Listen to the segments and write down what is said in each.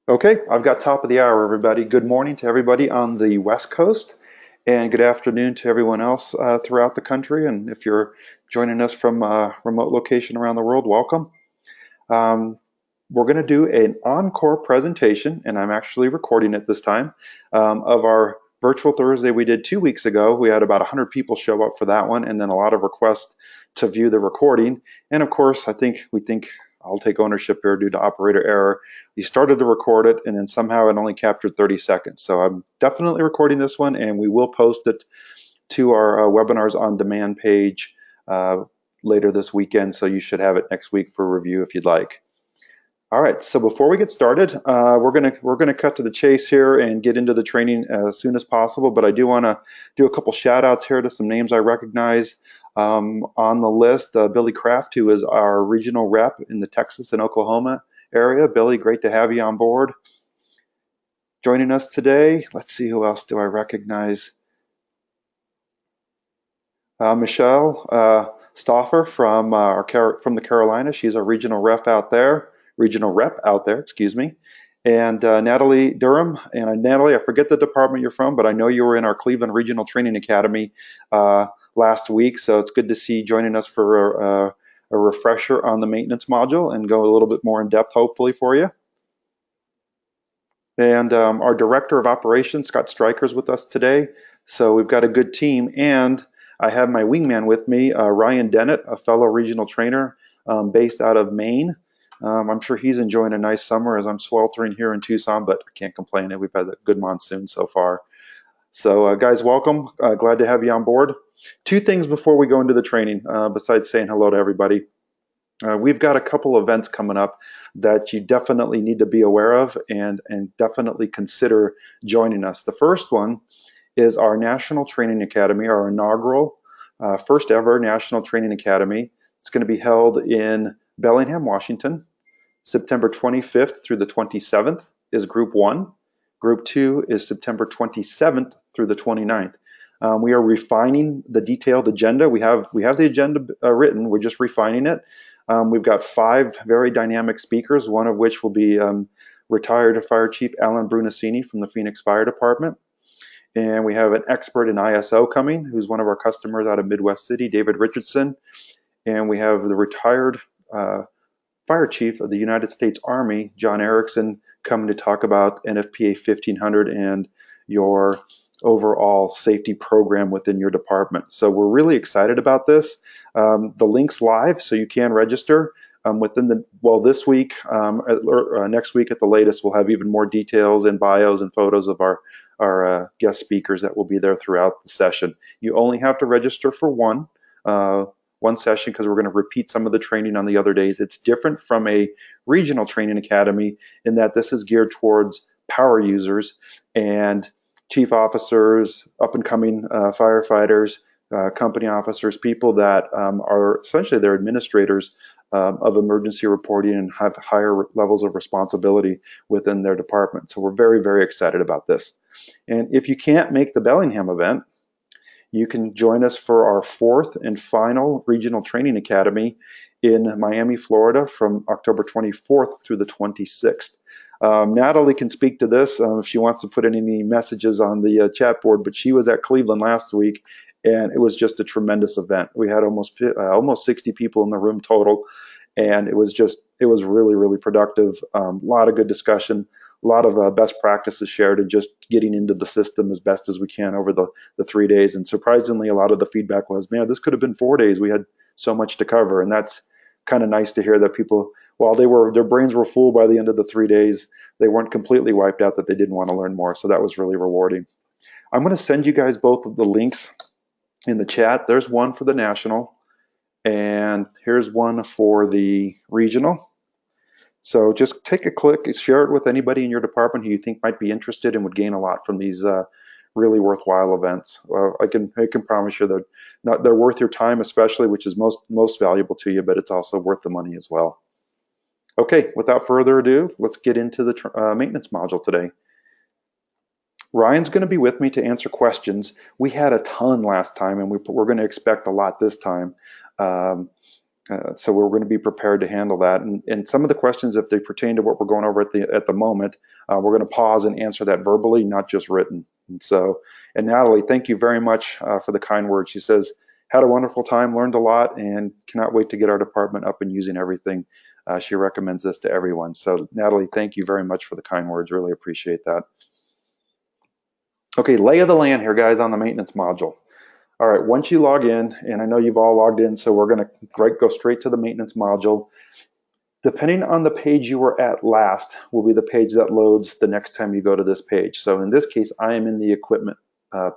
Okay, I've got top of the hour, everybody. Good morning to everybody on the West Coast, and good afternoon to everyone else throughout the country. And if you're joining us from a remote location around the world, welcome. Um, we're going to do an encore presentation, and I'm actually recording it this time, of our virtual Thursday we did 2 weeks ago. We had about 100 people show up for that one, and then a lot of requests to view the recording. And of course, we think I'll take ownership here due to operator error. We started to record it, and then somehow it only captured 30 seconds. So I'm definitely recording this one, and we will post it to our webinars on demand page later this weekend. So you should have it next week for review if you'd like. All right, so before we get started, we're gonna cut to the chase here and get into the training as soon as possible. But I do want to do a couple shout outs here to some names I recognize on the list. Billy Kraft, who is our regional rep in the Texas and Oklahoma area. Billy, great to have you on board. Joining us today, let's see, who else do I recognize? Michelle Stauffer from the Carolinas. She's our regional rep out there, excuse me. And Natalie Durham. And Natalie, I forget the department you're from, but I know you were in our Cleveland Regional Training Academy last week. So it's good to see you joining us for a refresher on the maintenance module and go a little bit more in depth, hopefully, for you. And our Director of Operations, Scott Stryker, is with us today. So we've got a good team. And I have my wingman with me, Ryan Dennett, a fellow regional trainer based out of Maine. I'm sure he's enjoying a nice summer as I'm sweltering here in Tucson, but I can't complain. We've had a good monsoon so far. So guys, welcome. Glad to have you on board. Two things before we go into the training, besides saying hello to everybody. We've got a couple events coming up that you definitely need to be aware of and definitely consider joining us. The first one is our National Training Academy, our inaugural first ever National Training Academy. It's going to be held in Bellingham, Washington. September 25th through the 27th is Group 1. Group 2 is September 27th through the 29th. We are refining the detailed agenda. We have the agenda written. We're just refining it. We've got 5 very dynamic speakers, one of which will be retired Fire Chief Alan Brunacini from the Phoenix Fire Department. And we have an expert in ISO coming, who's one of our customers out of Midwest City, David Richardson. And we have the retired Fire Chief of the United States Army, John Erickson, coming to talk about NFPA 1500 and your overall safety program within your department. So we're really excited about this. The link's live, so you can register. This week, next week at the latest, we'll have even more details and bios and photos of our guest speakers that will be there throughout the session. You only have to register for one session because we're going to repeat some of the training on the other days. It's different from a regional training academy in that this is geared towards power users and chief officers, up-and-coming firefighters, company officers, people that are essentially they're administrators of emergency reporting and have higher levels of responsibility within their department. So we're very, very excited about this. And if you can't make the Bellingham event, you can join us for our 4th and final Regional Training Academy in Miami, Florida from October 24th through the 26th. Natalie can speak to this if she wants to put in any messages on the chat board, but she was at Cleveland last week and it was just a tremendous event. We had almost 60 people in the room total, and it was really, really productive. A lot of good discussion, a lot of best practices shared, and just getting into the system as best as we can over the 3 days. And surprisingly, a lot of the feedback was, man, this could have been 4 days. We had so much to cover, and that's kind of nice to hear that people, while their brains were full by the end of the 3 days, they weren't completely wiped out that they didn't want to learn more. So that was really rewarding. I'm going to send you guys both of the links in the chat. There's one for the national, and here's one for the regional. So just take a click, share it with anybody in your department who you think might be interested and would gain a lot from these really worthwhile events. I can promise you they're worth your time, especially, which is most valuable to you, but it's also worth the money as well. Okay, without further ado, let's get into the maintenance module today. Ryan's going to be with me to answer questions. We had a ton last time, and we're going to expect a lot this time. So we're going to be prepared to handle that. And some of the questions, if they pertain to what we're going over at the moment, we're going to pause and answer that verbally, not just written. And Natalie, thank you very much for the kind words. She says, had a wonderful time, learned a lot, and cannot wait to get our department up and using everything. She recommends this to everyone. So Natalie, thank you very much for the kind words. Really appreciate that. Okay, lay of the land here, guys, on the maintenance module. All right, once you log in, and I know you've all logged in, so we're going to go straight to the maintenance module. Depending on the page you were at last will be the page that loads the next time you go to this page. So in this case, I am in the equipment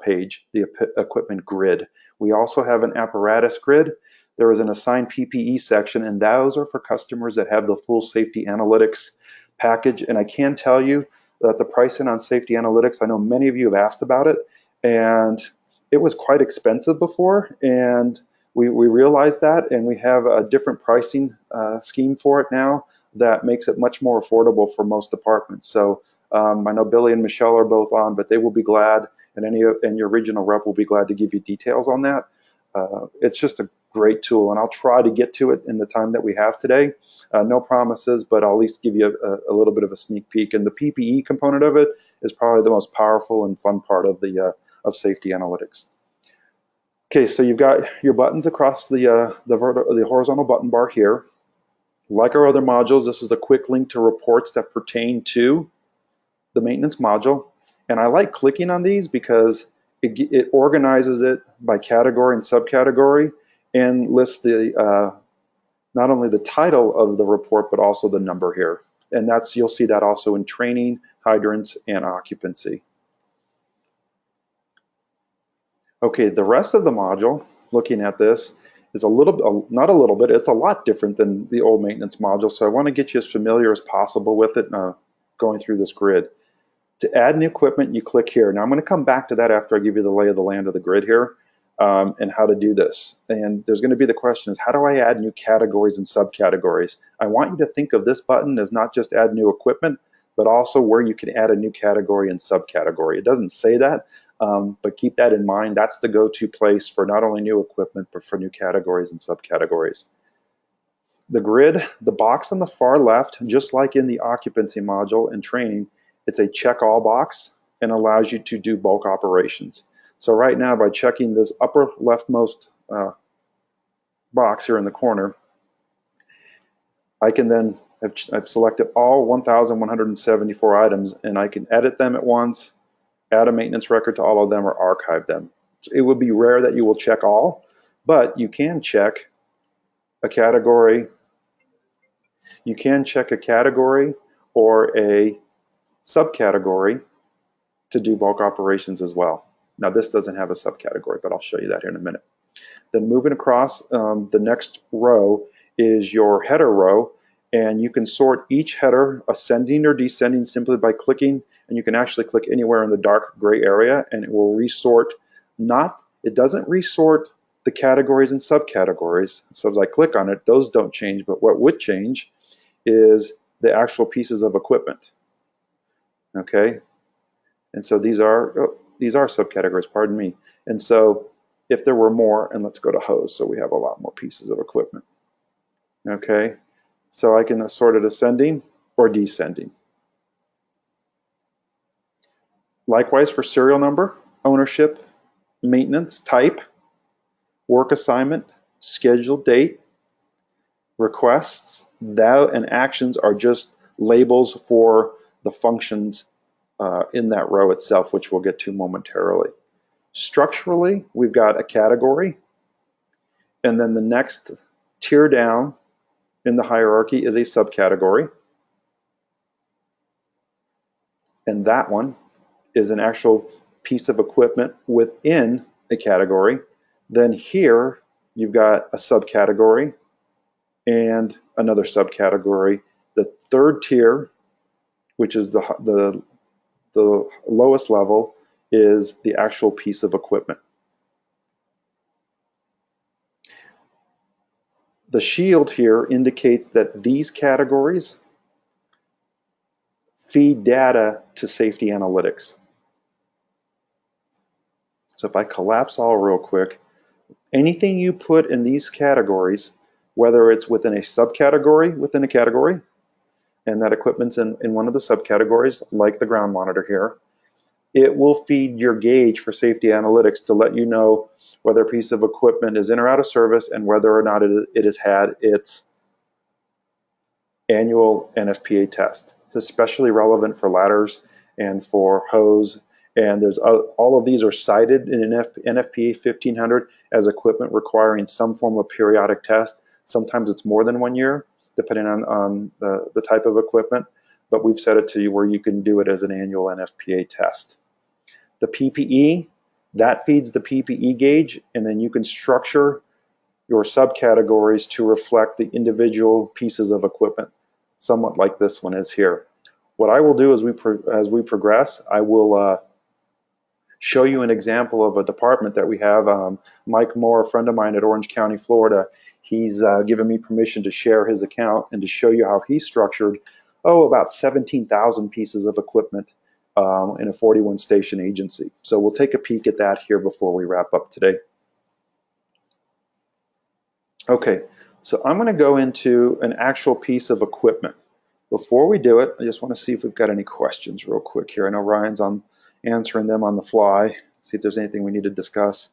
page, the equipment grid. We also have an apparatus grid. There is an assigned PPE section, and those are for customers that have the full safety analytics package. And I can tell you that the pricing on safety analytics, I know many of you have asked about it, and it was quite expensive before, and we realized that, and we have a different pricing scheme for it now that makes it much more affordable for most departments. So I know Billy and Michelle are both on, but they will be glad, and your regional rep will be glad to give you details on that. It's just a great tool, and I'll try to get to it in the time that we have today. No promises, but I'll at least give you a little bit of a sneak peek. And the PPE component of it is probably the most powerful and fun part of the of safety analytics. Okay, so you've got your buttons across the horizontal button bar here. Like our other modules, this is a quick link to reports that pertain to the maintenance module. And I like clicking on these because it organizes it by category and subcategory and lists the not only the title of the report, but also the number here. And you'll see that also in training, hydrants, and occupancy. Okay, the rest of the module, looking at this, is not a little bit, it's a lot different than the old maintenance module. So I want to get you as familiar as possible with it going through this grid. To add new equipment, you click here. Now I'm going to come back to that after I give you the lay of the land of the grid here and how to do this. And there's going to be the question is, how do I add new categories and subcategories? I want you to think of this button as not just add new equipment, but also where you can add a new category and subcategory. It doesn't say that, but keep that in mind. That's the go-to place for not only new equipment, but for new categories and subcategories. The grid, the box on the far left, just like in the occupancy module and training, it's a check all box and allows you to do bulk operations. So right now, by checking this upper leftmost box here in the corner, I can then, I've selected all 1,174 items, and I can edit them at once, add a maintenance record to all of them, or archive them. It would be rare that you will check all, but you can check a category. You can check a category or a subcategory to do bulk operations as well. Now this doesn't have a subcategory, but I'll show you that here in a minute. Then moving across, the next row is your header row, and you can sort each header ascending or descending simply by clicking, and you can actually click anywhere in the dark gray area and it will resort. It doesn't resort the categories and subcategories. So as I click on it, those don't change, but what would change is the actual pieces of equipment. Okay, and so these are subcategories, pardon me. And so if there were more, and let's go to hose, so we have a lot more pieces of equipment. Okay, so I can sort it ascending or descending. Likewise for serial number, ownership, maintenance type, work assignment, scheduled date, requests, and actions are just labels for the functions in that row itself, which we'll get to momentarily. Structurally, we've got a category, and then the next tier down in the hierarchy is a subcategory, and that one is an actual piece of equipment within a category. Then here you've got a subcategory and another subcategory. The third tier, which is the lowest level, is the actual piece of equipment. The shield here indicates that these categories feed data to safety analytics. So if I collapse all real quick, anything you put in these categories whether it's within a subcategory within a category, and that equipment's in one of the subcategories, like the ground monitor here. It will feed your gauge for safety analytics to let you know whether a piece of equipment is in or out of service and whether or not it has had its annual NFPA test. It's especially relevant for ladders and for hose. And there's all of these are cited in NFPA 1500 as equipment requiring some form of periodic test. Sometimes it's more than 1 year, depending on the type of equipment. But we've set it to you where you can do it as an annual NFPA test. The PPE, that feeds the PPE gauge, and then you can structure your subcategories to reflect the individual pieces of equipment, somewhat like this one is here. What I will do as we progress, I will show you an example of a department that we have. Mike Moore, a friend of mine at Orange County, Florida, he's given me permission to share his account and to show you how he structured, about 17,000 pieces of equipment in a 41 station agency. So we'll take a peek at that here before we wrap up today. Okay, so I'm going to go into an actual piece of equipment. Before we do it, I just want to see if we've got any questions real quick here. I know Ryan's answering them on the fly. See if there's anything we need to discuss.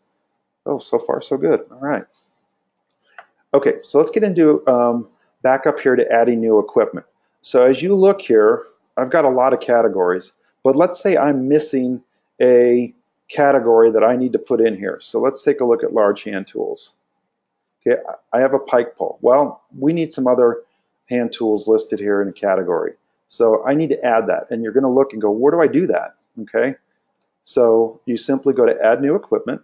Oh, so far so good. All right. Okay, so let's get into back up here to adding new equipment. So as you look here, I've got a lot of categories, but let's say I'm missing a category that I need to put in here. So let's take a look at large hand tools. Okay, I have a pike pull. Well, we need some other hand tools listed here in a category. So I need to add that, and you're going to look and go, where do I do that? Okay, so you simply go to add new equipment.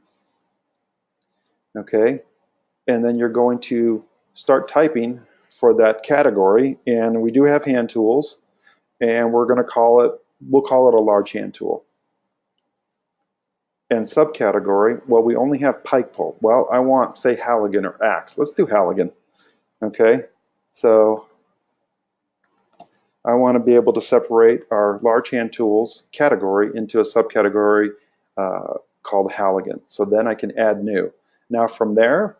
Okay, and then you're going to start typing for that category, and we do have hand tools, and we'll call it a large hand tool. And subcategory, well, we only have pike pull. Well, I want, say, Halligan or axe. Let's do Halligan. Okay, so I want to be able to separate our large hand tools category into a subcategory called Halligan. So then I can add new. Now from there,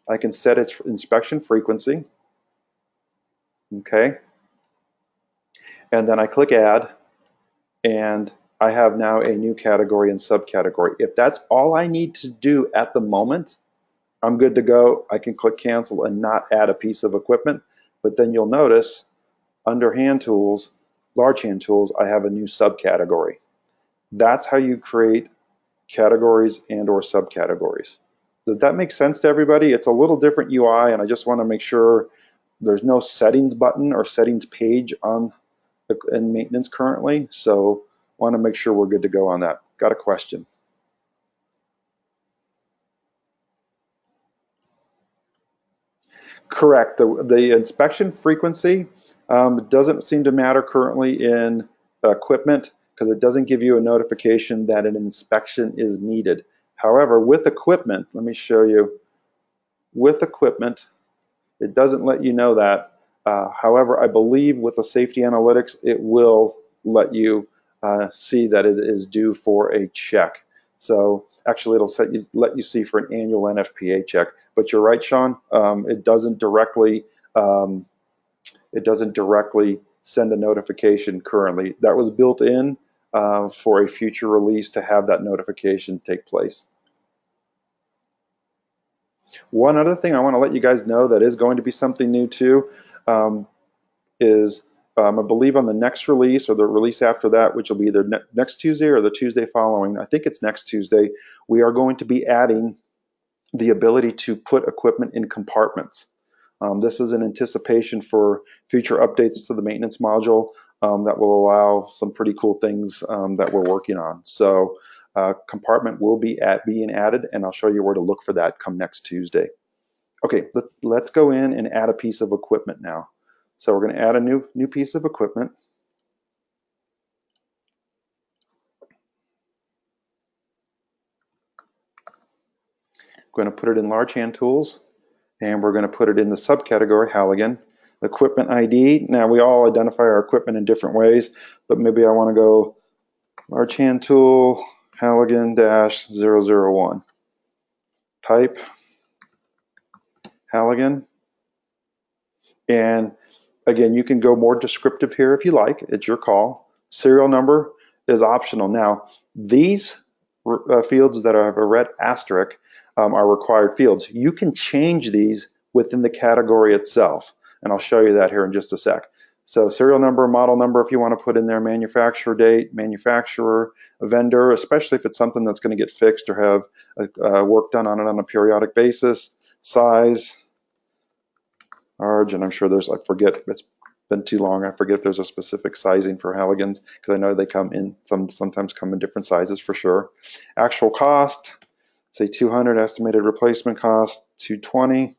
I can set its inspection frequency. Okay, and then I click add, and I have now a new category and subcategory. If that's all I need to do at the moment, I'm good to go. I can click cancel and not add a piece of equipment. But then you'll notice under hand tools, large hand tools, I have a new subcategory. That's how you create categories and or subcategories. Does that make sense to everybody? It's a little different UI, and I just want to make sure there's no settings button or settings page in maintenance currently. So want to make sure we're good to go on that. Got a question? Correct. The inspection frequency doesn't seem to matter currently in equipment because it doesn't give you a notification that an inspection is needed. However, with equipment, let me show you. With equipment, it doesn't let you know that. However, I believe with the safety analytics, it will let you see that it is due for a check. So actually, it'll let you see for an annual NFPA check. But you're right, Sean. It doesn't directly send a notification currently. That was built in for a future release to have that notification take place. One other thing I want to let you guys know that is going to be something new too is I believe on the next release or the release after that, which will be either next Tuesday or the Tuesday following, I think it's next Tuesday, we are going to be adding the ability to put equipment in compartments. This is in anticipation for future updates to the maintenance module that will allow some pretty cool things that we're working on. So compartment will be being added, and I'll show you where to look for that come next Tuesday. Okay, let's go in and add a piece of equipment now. So we're going to add a new piece of equipment. Going to put it in large hand tools, and we're going to put it in the subcategory Halligan. Equipment ID, now we all identify our equipment in different ways, but maybe I want to go large hand tool Halligan-001. Type Halligan, And again, you can go more descriptive here if you like. It's your call. Serial number is optional. Now, these fields that have a red asterisk are required fields. You can change these within the category itself, and I'll show you that here in just a sec. So serial number, model number, if you want to put in there, manufacturer date, manufacturer, vendor, especially if it's something that's going to get fixed or have work done on it on a periodic basis, size, large, and I'm sure there's, I forget, it's been too long, I forget if there's a specific sizing for Halligan's, because I know they come in, sometimes come in different sizes for sure. Actual cost, say 200, estimated replacement cost, 220.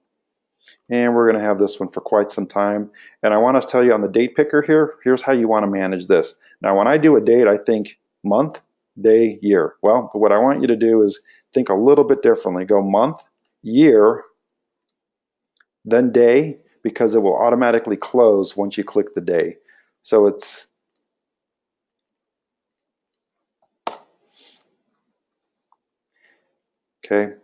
And we're going to have this one for quite some time. And I want to tell you on the date picker here, here's how you want to manage this. Now, when I do a date, I think month, day, year. Well, what I want you to do is think a little bit differently. Go month, year, then day, because it will automatically close once you click the day. So it's okay.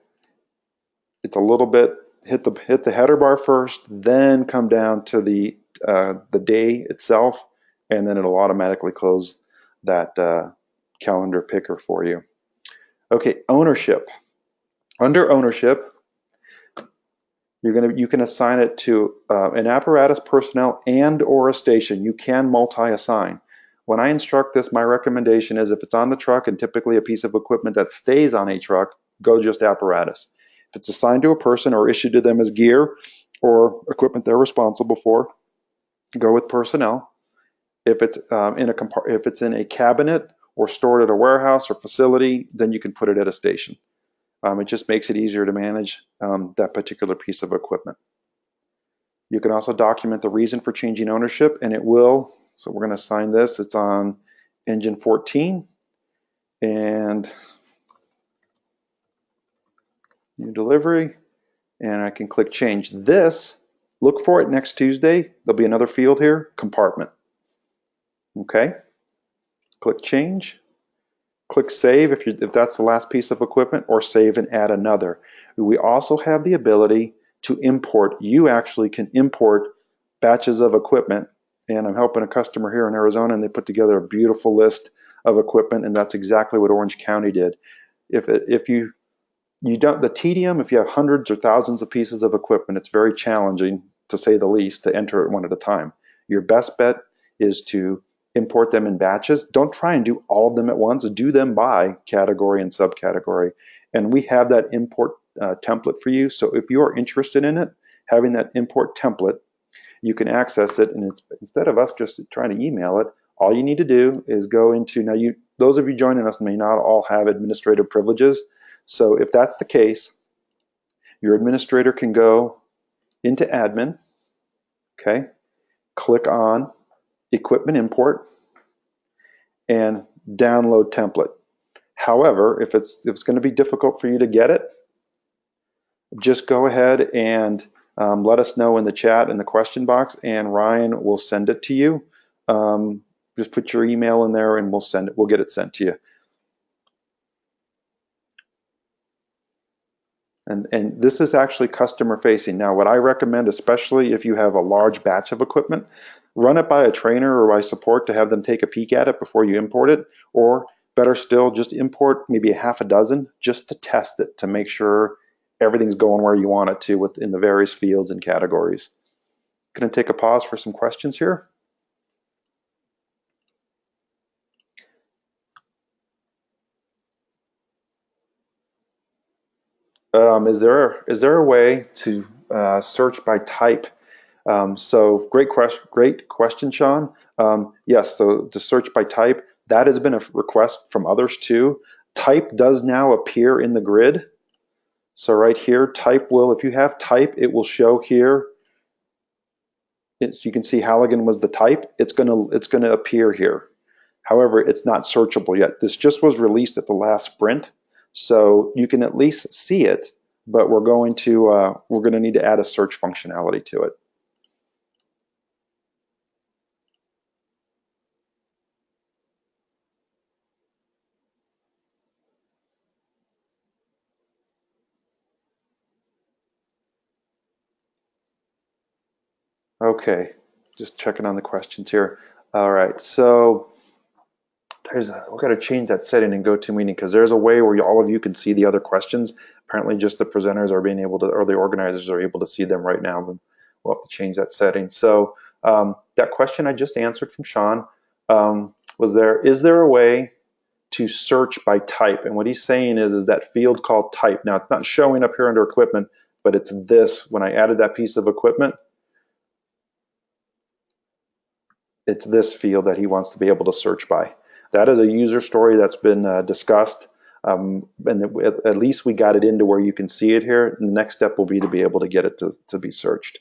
It's a little bit, hit the header bar first, then come down to the day itself, and then it'll automatically close that calendar picker for you. Okay, ownership. Under ownership, you can assign it to an apparatus, personnel, and or a station. You can multi-assign. When I instruct this, my recommendation is if it's on the truck and typically a piece of equipment that stays on a truck, go just apparatus. If it's assigned to a person or issued to them as gear or equipment they're responsible for, go with personnel. If it's in a cabinet or stored at a warehouse or facility, then you can put it at a station. It just makes it easier to manage that particular piece of equipment. You can also document the reason for changing ownership, and it will. So we're going to assign this. It's on engine 14, and new delivery, and I can click change. This, look for it next Tuesday. There'll be another field here, compartment. Okay, click change. Click save if that's the last piece of equipment, or save and add another. We also have the ability to import. You actually can import batches of equipment, and I'm helping a customer here in Arizona, and they put together a beautiful list of equipment, and that's exactly what Orange County did. If you don't, the tedium, if you have hundreds or thousands of pieces of equipment, it's very challenging, to say the least, to enter it one at a time. Your best bet is to import them in batches. Don't try and do all of them at once. Do them by category and subcategory. And we have that import template for you. So if you're interested in it, having that import template, you can access it. And it's, instead of us just trying to email it, all you need to do is go into, now those of you joining us may not all have administrative privileges. So if that's the case, your administrator can go into admin, okay, click on equipment import, and download template. However, if it's going to be difficult for you to get it, just go ahead and let us know in the chat in the question box, and Ryan will send it to you. Just put your email in there, and we'll get it sent to you. And this is actually customer facing. Now, what I recommend, especially if you have a large batch of equipment, run it by a trainer or by support to have them take a peek at it before you import it, or better still, just import maybe a half a dozen just to test it, to make sure everything's going where you want it to within the various fields and categories. Going to take a pause for some questions here. Is there a way to search by type? So great question, Sean. Yes, so to search by type, that has been a request from others too. Type does now appear in the grid. So right here, type will, if you have type, it will show here. You can see Halligan was the type. It's gonna appear here. However, it's not searchable yet. This just was released at the last sprint, so you can at least see it, but we're going to need to add a search functionality to it. Okay, just checking on the questions here. All right, so we've got to change that setting in GoToMeeting because there's a way where all of you can see the other questions. Apparently, just the presenters are being able to, or the organizers are able to see them right now. But we'll have to change that setting. So that question I just answered from Sean is there a way to search by type? And what he's saying is that field called type. Now, it's not showing up here under equipment, but it's this. When I added that piece of equipment, it's this field that he wants to be able to search by. That is a user story that's been discussed, and at least we got it into where you can see it here. And the next step will be to be able to get it to be searched.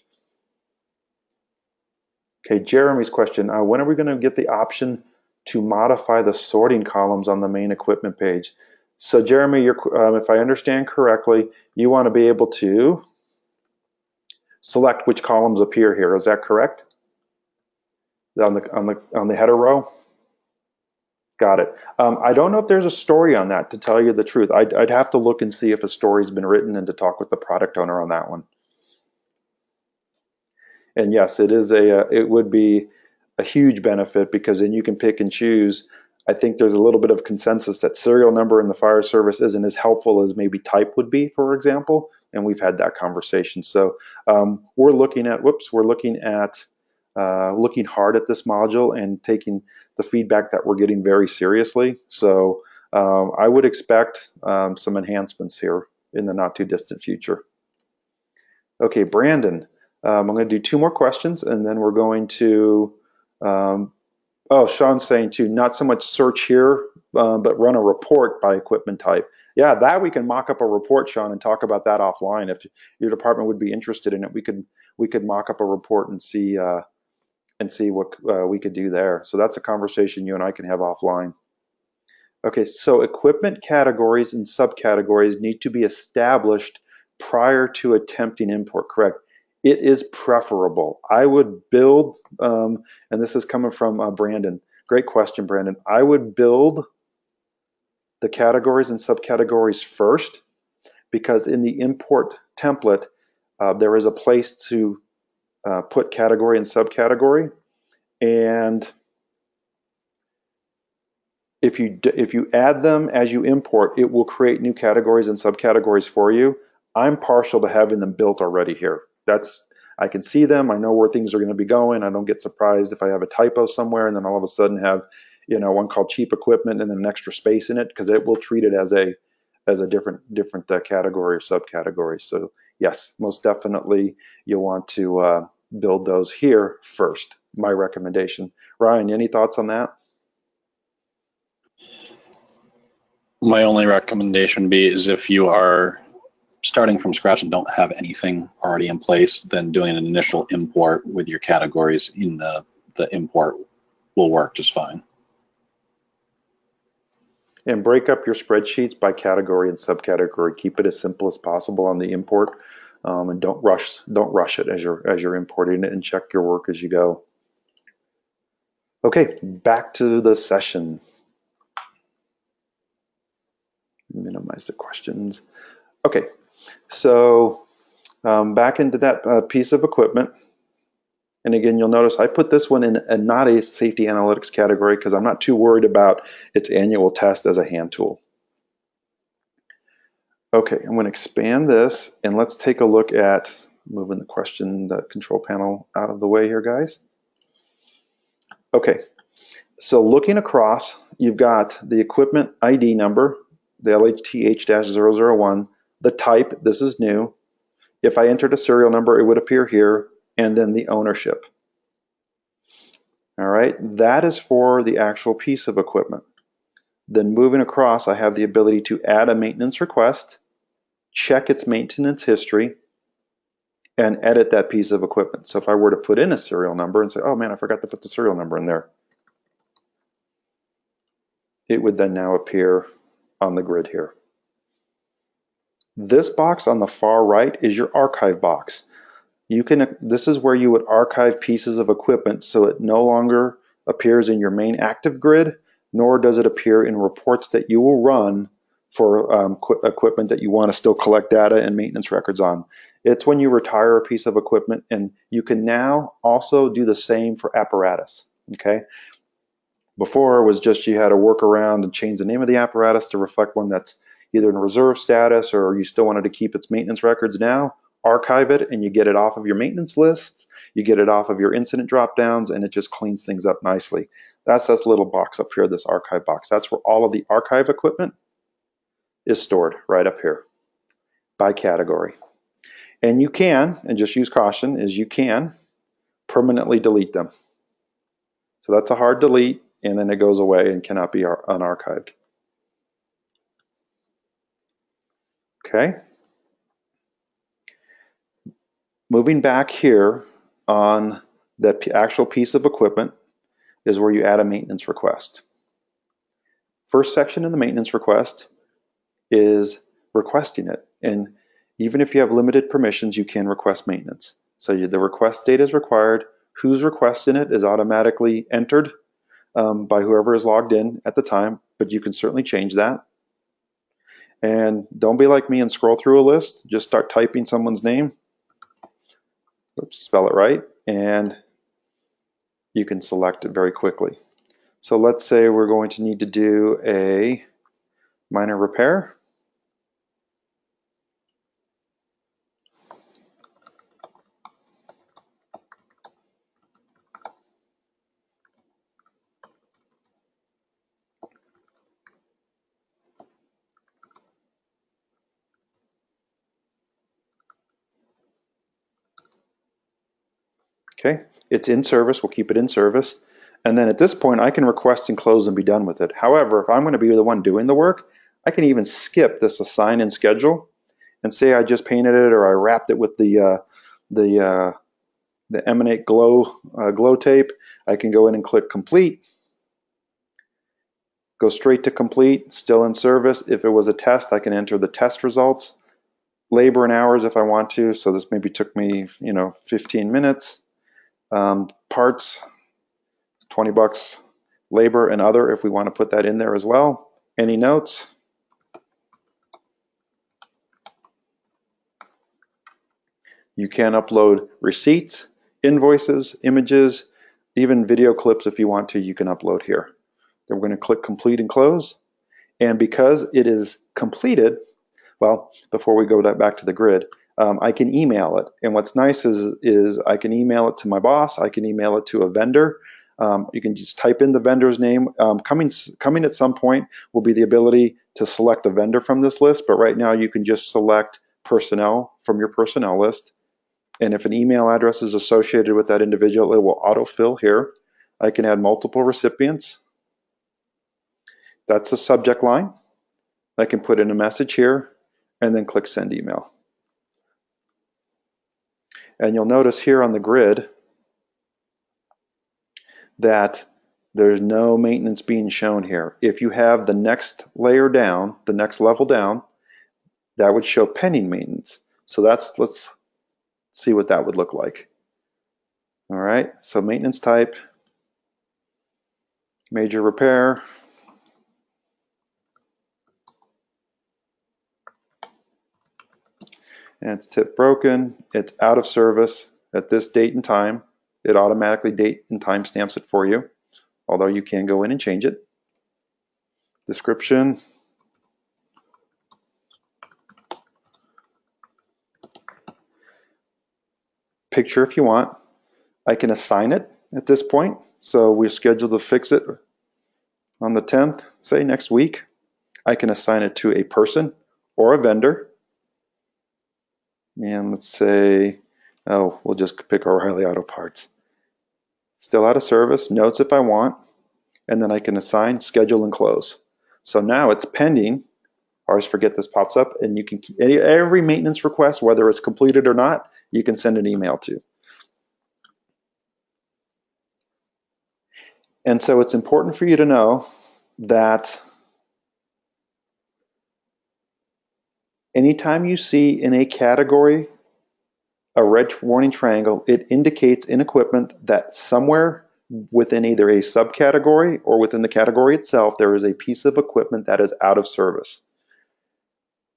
Okay, Jeremy's question, when are we going to get the option to modify the sorting columns on the main equipment page? So Jeremy, if I understand correctly, you want to be able to select which columns appear here. Is that correct? On the header row? Got it. I don't know if there's a story on that, to tell you the truth. I'd have to look and see if a story's been written and to talk with the product owner on that one. And yes, it would be a huge benefit because then you can pick and choose. I think there's a little bit of consensus that serial number in the fire service isn't as helpful as maybe type would be, for example. And we've had that conversation. So we're looking at looking hard at this module and taking the feedback that we're getting very seriously. So I would expect some enhancements here in the not too distant future. Okay, Brandon, I'm going to do 2 more questions and then we're going to, Sean's saying too, not so much search here, but run a report by equipment type. Yeah, that we can mock up a report, Sean, and talk about that offline. If your department would be interested in it, we could mock up a report and see what we could do there. So that's a conversation you and I can have offline. Okay, so equipment categories and subcategories need to be established prior to attempting import, correct? It is preferable. I would build, and this is coming from Brandon. Great question, Brandon. I would build the categories and subcategories first because in the import template, there is a place to put category and subcategory. And if you add them as you import, it will create new categories and subcategories for you. I'm partial to having them built already here. I can see them. I know where things are going to be going. I don't get surprised if I have a typo somewhere and then all of a sudden have one called cheap equipment and then an extra space in it, because it will treat it as a different category or subcategory. So yes, most definitely you'll want to build those here first. My recommendation. Ryan, any thoughts on that? My only recommendation would be is if you are starting from scratch and don't have anything already in place, then doing an initial import with your categories in the import will work just fine. And break up your spreadsheets by category and subcategory. Keep it as simple as possible on the import, and don't rush it as you're importing it, and check your work as you go. Okay, back to the session. Minimize the questions. Okay, so back into that piece of equipment. And again, you'll notice I put this one in not a safety analytics category because I'm not too worried about its annual test as a hand tool. Okay, I'm going to expand this and let's take a look at moving the control panel out of the way here, guys. Okay, so looking across, you've got the equipment ID number, the LHTH-001, the type, this is new. If I entered a serial number, it would appear here, and then the ownership. All right, that is for the actual piece of equipment. Then moving across, I have the ability to add a maintenance request, check its maintenance history, and edit that piece of equipment. So if I were to put in a serial number and say, oh man, I forgot to put the serial number in there, it would then now appear on the grid here. This box on the far right is your archive box. This is where you would archive pieces of equipment so it no longer appears in your main active grid, nor does it appear in reports that you will run for equipment that you want to still collect data and maintenance records on. It's when you retire a piece of equipment, and you can now also do the same for apparatus. Okay. Before it was just you had to work around and change the name of the apparatus to reflect one that's either in reserve status or you still wanted to keep its maintenance records. Now archive it and you get it off of your maintenance lists, you get it off of your incident drop downs, and it just cleans things up nicely. That's this little box up here, this archive box. That's where all of the archive equipment is stored, right up here by category. And you can, and just use caution, is you can permanently delete them. So that's a hard delete, and then it goes away and cannot be unarchived. Okay. Moving back here on the actual piece of equipment is where you add a maintenance request. First section in the maintenance request is requesting it. And even if you have limited permissions, you can request maintenance. So the request date is required. Who's requesting it is automatically entered by whoever is logged in at the time, but you can certainly change that. And don't be like me and scroll through a list. Just start typing someone's name. Oops, spell it right, and you can select it very quickly. So let's say we're going to need to do a minor repair. Okay, it's in service, we'll keep it in service. And then at this point, I can request and close and be done with it. However, if I'm going to be the one doing the work, I can even skip this assign and schedule and say I just painted it or I wrapped it with the Emanate glow tape. I can go in and click complete, go straight to complete, still in service. If it was a test, I can enter the test results, labor and hours if I want to. So this maybe took me, 15 minutes. Parts, $20, labor and other if we want to put that in there as well. Any notes? You can upload receipts, invoices, images, even video clips if you want to, you can upload here. Then we're going to click complete and close. And because it is completed, well, before we go back to the grid, I can email it. And what's nice is I can email it to my boss. I can email it to a vendor. You can just type in the vendor's name. Coming at some point will be the ability to select a vendor from this list. But right now you can just select personnel from your personnel list. And if an email address is associated with that individual, it will autofill here. I can add multiple recipients. That's the subject line. I can put in a message here and then click send email. And you'll notice here on the grid that there's no maintenance being shown here. If you have the next layer down, the next level down, that would show pending maintenance. So let's see what that would look like. All right, so maintenance type, major repair. And it's tip broken, it's out of service at this date and time. It automatically date and time stamps it for you, although you can go in and change it. Description. Picture if you want. I can assign it at this point. So we're scheduled to fix it on the 10th, say next week. I can assign it to a person or a vendor. And let's say, we'll just pick O'Reilly Auto Parts. Still out of service, notes if I want, and then I can assign, schedule, and close. So now it's pending. I always forget this pops up, and you can every maintenance request, whether it's completed or not, you can send an email to. And so it's important for you to know that anytime you see in a category a red warning triangle, it indicates in equipment that somewhere within either a subcategory or within the category itself, there is a piece of equipment that is out of service.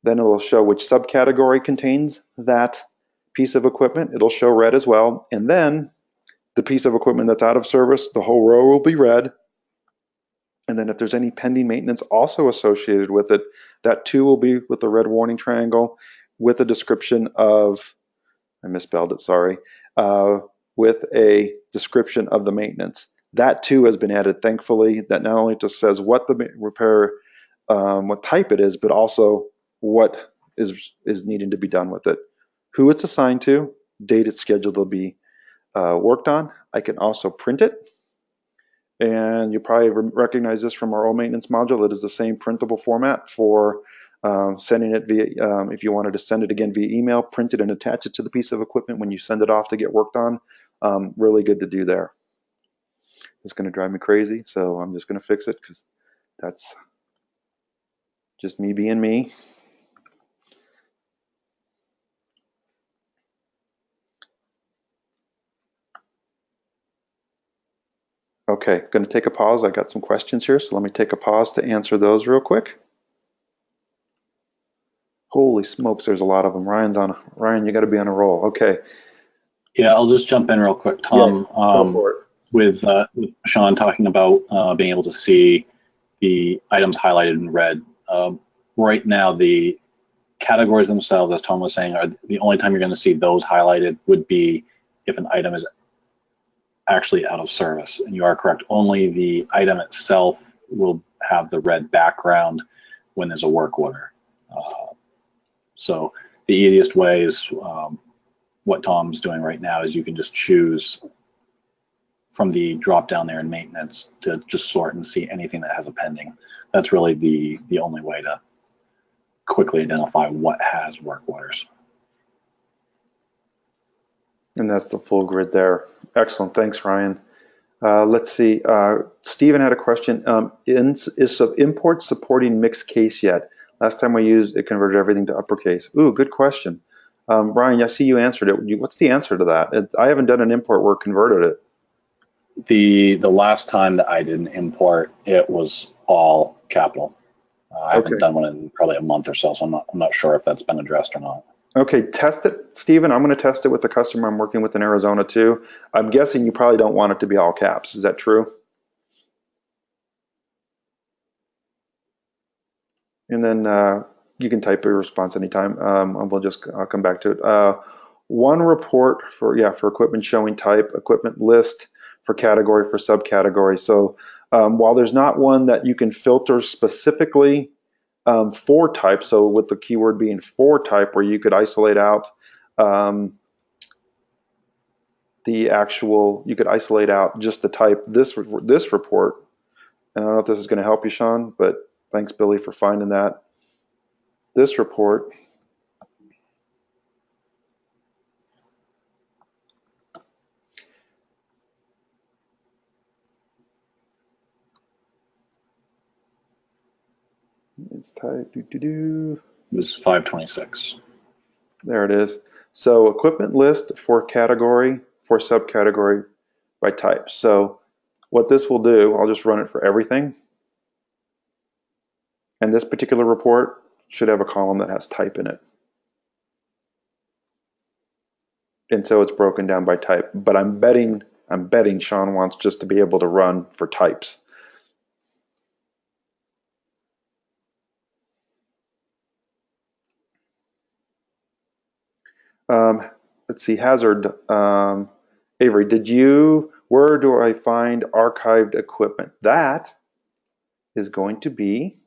Then it'll show which subcategory contains that piece of equipment. It'll show red as well. And then the piece of equipment that's out of service, the whole row will be red. And then if there's any pending maintenance also associated with it, that too will be with the red warning triangle with a description of, I misspelled it, sorry, with a description of the maintenance. That too has been added, thankfully, that not only just says what the repair, what type it is, but also what is needing to be done with it, who it's assigned to, date it's scheduled to be worked on. I can also print it. And you probably recognize this from our old maintenance module. It is the same printable format for sending it via, if you wanted to send it again via email, print it and attach it to the piece of equipment when you send it off to get worked on. Really good to do there. It's going to drive me crazy, so I'm just going to fix it because that's just me being me. Okay, going to take a pause. I got some questions here, so let me take a pause to answer those real quick. Holy smokes, there's a lot of them. Ryan, you got to be on a roll. Okay. Yeah, I'll just jump in real quick, Tom. Yeah, go for it. With Sean talking about being able to see the items highlighted in red. Right now, the categories themselves, as Tom was saying, are the only time you're going to see those highlighted would be if an item is actually out of service. And you are correct, only the item itself will have the red background when there's a work order. So the easiest way is what Tom's doing right now is you can just choose from the drop down there in maintenance to just sort and see anything that has a pending. That's really the only way to quickly identify what has work orders. And that's the full grid there. Excellent. Thanks, Ryan. Let's see. Stephen had a question. Is import supporting mixed case yet? Last time we used it, converted everything to uppercase. Ooh, good question. Ryan, I see you answered it. What's the answer to that? I haven't done an import where it converted it. The last time that I did an import, it was all capital. I haven't done one in probably a month or so, so I'm not sure if that's been addressed or not. Okay, test it, Stephen. I'm going to test it with the customer I'm working with in Arizona too. I'm guessing you probably don't want it to be all caps. Is that true? And then you can type your response anytime. I'll come back to it. One report for equipment showing type, equipment list for category, for subcategory. So while there's not one that you can filter specifically for type, so with the keyword being for type, where you could isolate out you could isolate out just the type. This report, and I don't know if this is going to help you, Sean, but thanks, Billy, for finding that. This report it's type It was 526. There it is. So equipment list for category, for subcategory by type. So what this will do, I'll just run it for everything. And this particular report should have a column that has type in it. And so it's broken down by type. But I'm betting Sean wants just to be able to run for types. Let's see, Hazard, Avery, where do I find archived equipment? That is going to be,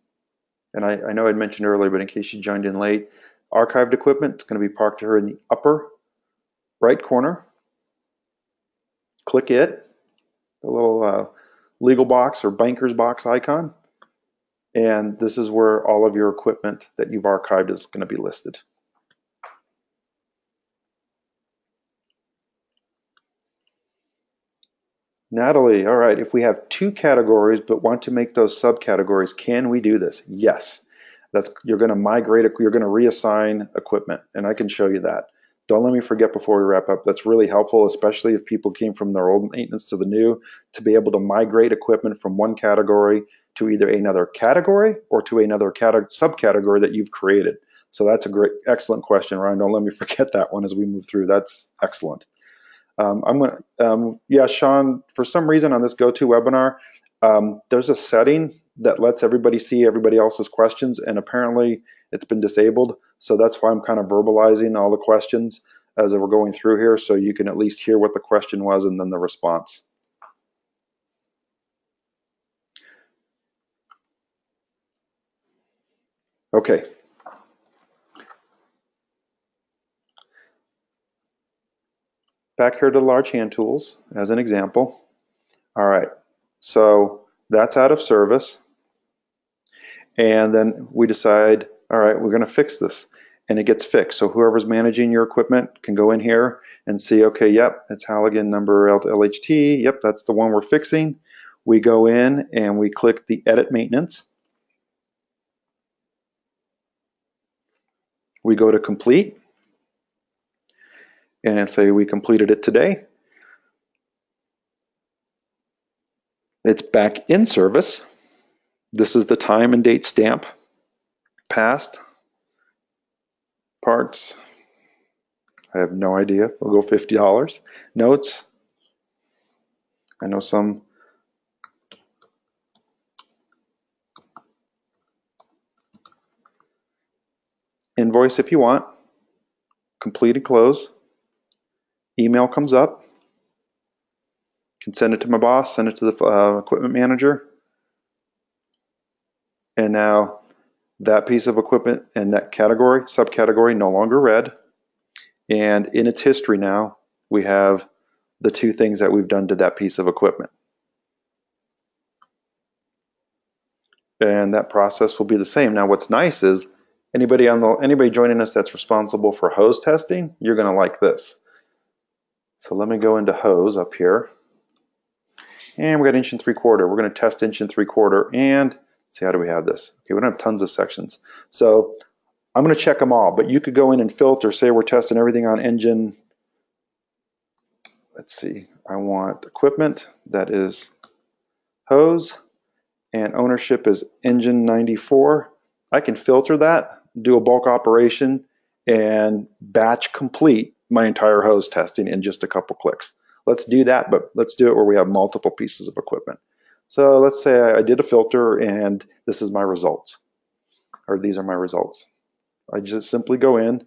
and I know I'd mentioned earlier, but in case you joined in late, archived equipment, it's going to be parked here in the upper right corner. Click it, the little legal box or banker's box icon, and this is where all of your equipment that you've archived is going to be listed. Natalie, all right, if we have two categories but want to make those subcategories, can we do this? Yes. You're going to migrate, you're going to reassign equipment, and I can show you that. Don't let me forget before we wrap up. That's really helpful, especially if people came from their old maintenance to the new, to be able to migrate equipment from one category to either another category or to another subcategory that you've created. So that's a great, excellent question, Ryan. Don't let me forget that one as we move through. That's excellent. Yeah, Sean, for some reason on this GoToWebinar, there's a setting that lets everybody see everybody else's questions, and apparently it's been disabled. So that's why I'm kind of verbalizing all the questions as we're going through here, so you can at least hear what the question was and then the response. Okay. Back here to large hand tools as an example. All right, so that's out of service. And then we decide, all right, we're going to fix this. And it gets fixed. So whoever's managing your equipment can go in here and see, okay, yep, it's Halligan number LHT. Yep, that's the one we're fixing. We go in and we click the Edit Maintenance. We go to Complete. And say we completed it today. It's back in service. This is the time and date stamp. Past parts. I have no idea. We'll go $50. Notes. I know some. Invoice if you want. Complete and close. Email comes up. Can send it to my boss, send it to the equipment manager. And now that piece of equipment and that category, subcategory, no longer read. And in its history now, we have the two things that we've done to that piece of equipment. And that process will be the same. Now what's nice is anybody joining us that's responsible for hose testing, you're going to like this. So let me go into hose up here. And we got 1 3/4. We're going to test 1 3/4 and see, how do we have this? Okay, we don't have tons of sections. So I'm going to check them all, but you could go in and filter, say we're testing everything on engine. Let's see, I want equipment that is hose and ownership is engine 94. I can filter that, do a bulk operation, and batch complete my entire hose testing in just a couple clicks. Let's do that, but let's do it where we have multiple pieces of equipment. So let's say I did a filter and this is my results, or these are my results. I just simply go in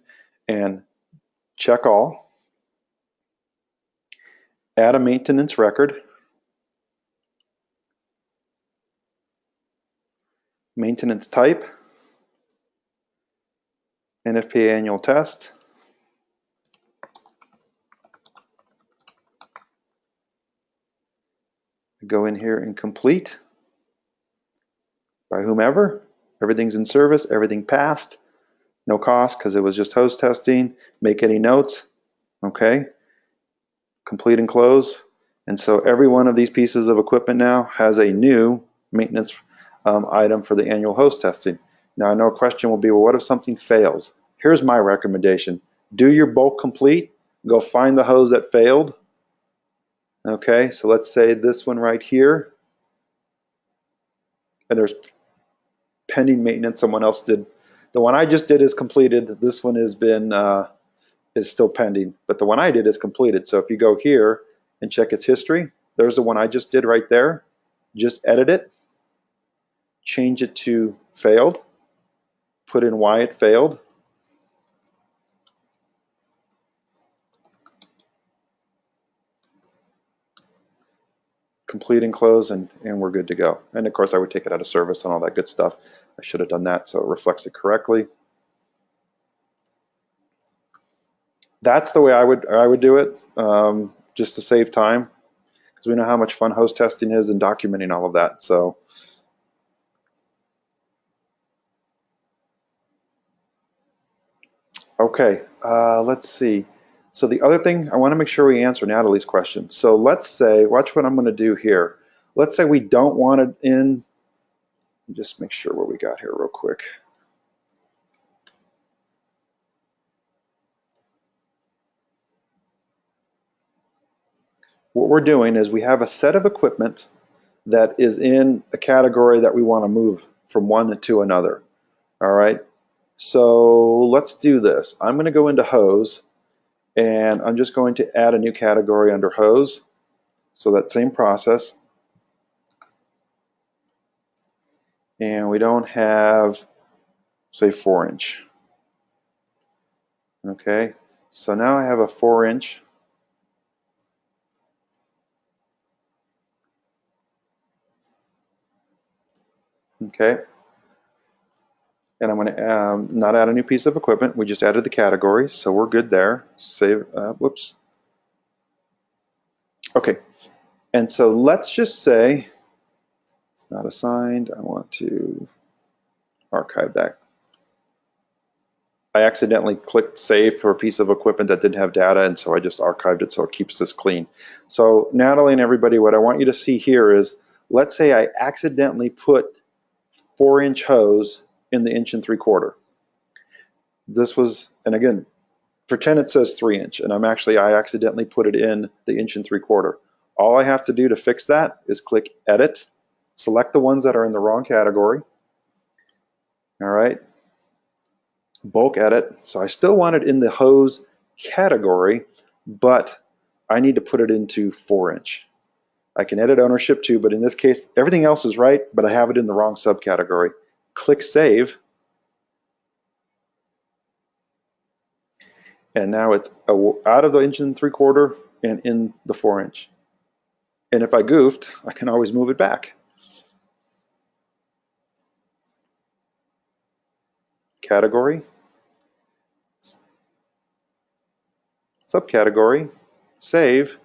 and check all, add a maintenance record, maintenance type, NFPA annual test, go in here and complete by whomever. Everything's in service, everything passed, no cost because it was just hose testing. Make any notes, okay? Complete and close. And so every one of these pieces of equipment now has a new maintenance item for the annual hose testing. Now I know a question will be, well, what if something fails? Here's my recommendation. Do your bulk complete, go find the hose that failed. Okay, so let's say this one right here, and there's pending maintenance someone else did. The one I just did is completed. This one has been is still pending, but the one I did is completed. So if you go here and check its history, there's the one I just did right there. Just edit it, change it to failed, put in why it failed. Complete and close, and we're good to go. And of course I would take it out of service and all that good stuff. I should have done that so it reflects it correctly. That's the way I would do it, just to save time, because we know how much fun hose testing is and documenting all of that. So okay, let's see. So the other thing, I want to make sure we answer Natalie's question. So let's say, watch what I'm going to do here. Let's say we don't want it in, just make sure what we got here real quick. What we're doing is we have a set of equipment that is in a category that we want to move from one to another. All right. So let's do this. I'm going to go into hose, and I'm just going to add a new category under hose. So that same process. And we don't have, say, 4-inch. Okay, so now I have a 4-inch. Okay, and I'm going to not add a new piece of equipment. We just added the category, so we're good there. Save, whoops. Okay, and so let's just say it's not assigned. I want to archive that. I accidentally clicked save for a piece of equipment that didn't have data, and so I just archived it so it keeps this clean. So Natalie and everybody, what I want you to see here is, let's say I accidentally put 4-inch hose in the 1 3/4. This was, and again, pretend it says 3-inch, and I accidentally put it in the 1 3/4. All I have to do to fix that is click edit, select the ones that are in the wrong category. All right, bulk edit. So I still want it in the hose category, but I need to put it into 4-inch. I can edit ownership too, but in this case, everything else is right, but I have it in the wrong subcategory. Click save. And now it's out of the 1 3/4 and in the 4-inch. And if I goofed, I can always move it back. Category, subcategory, save,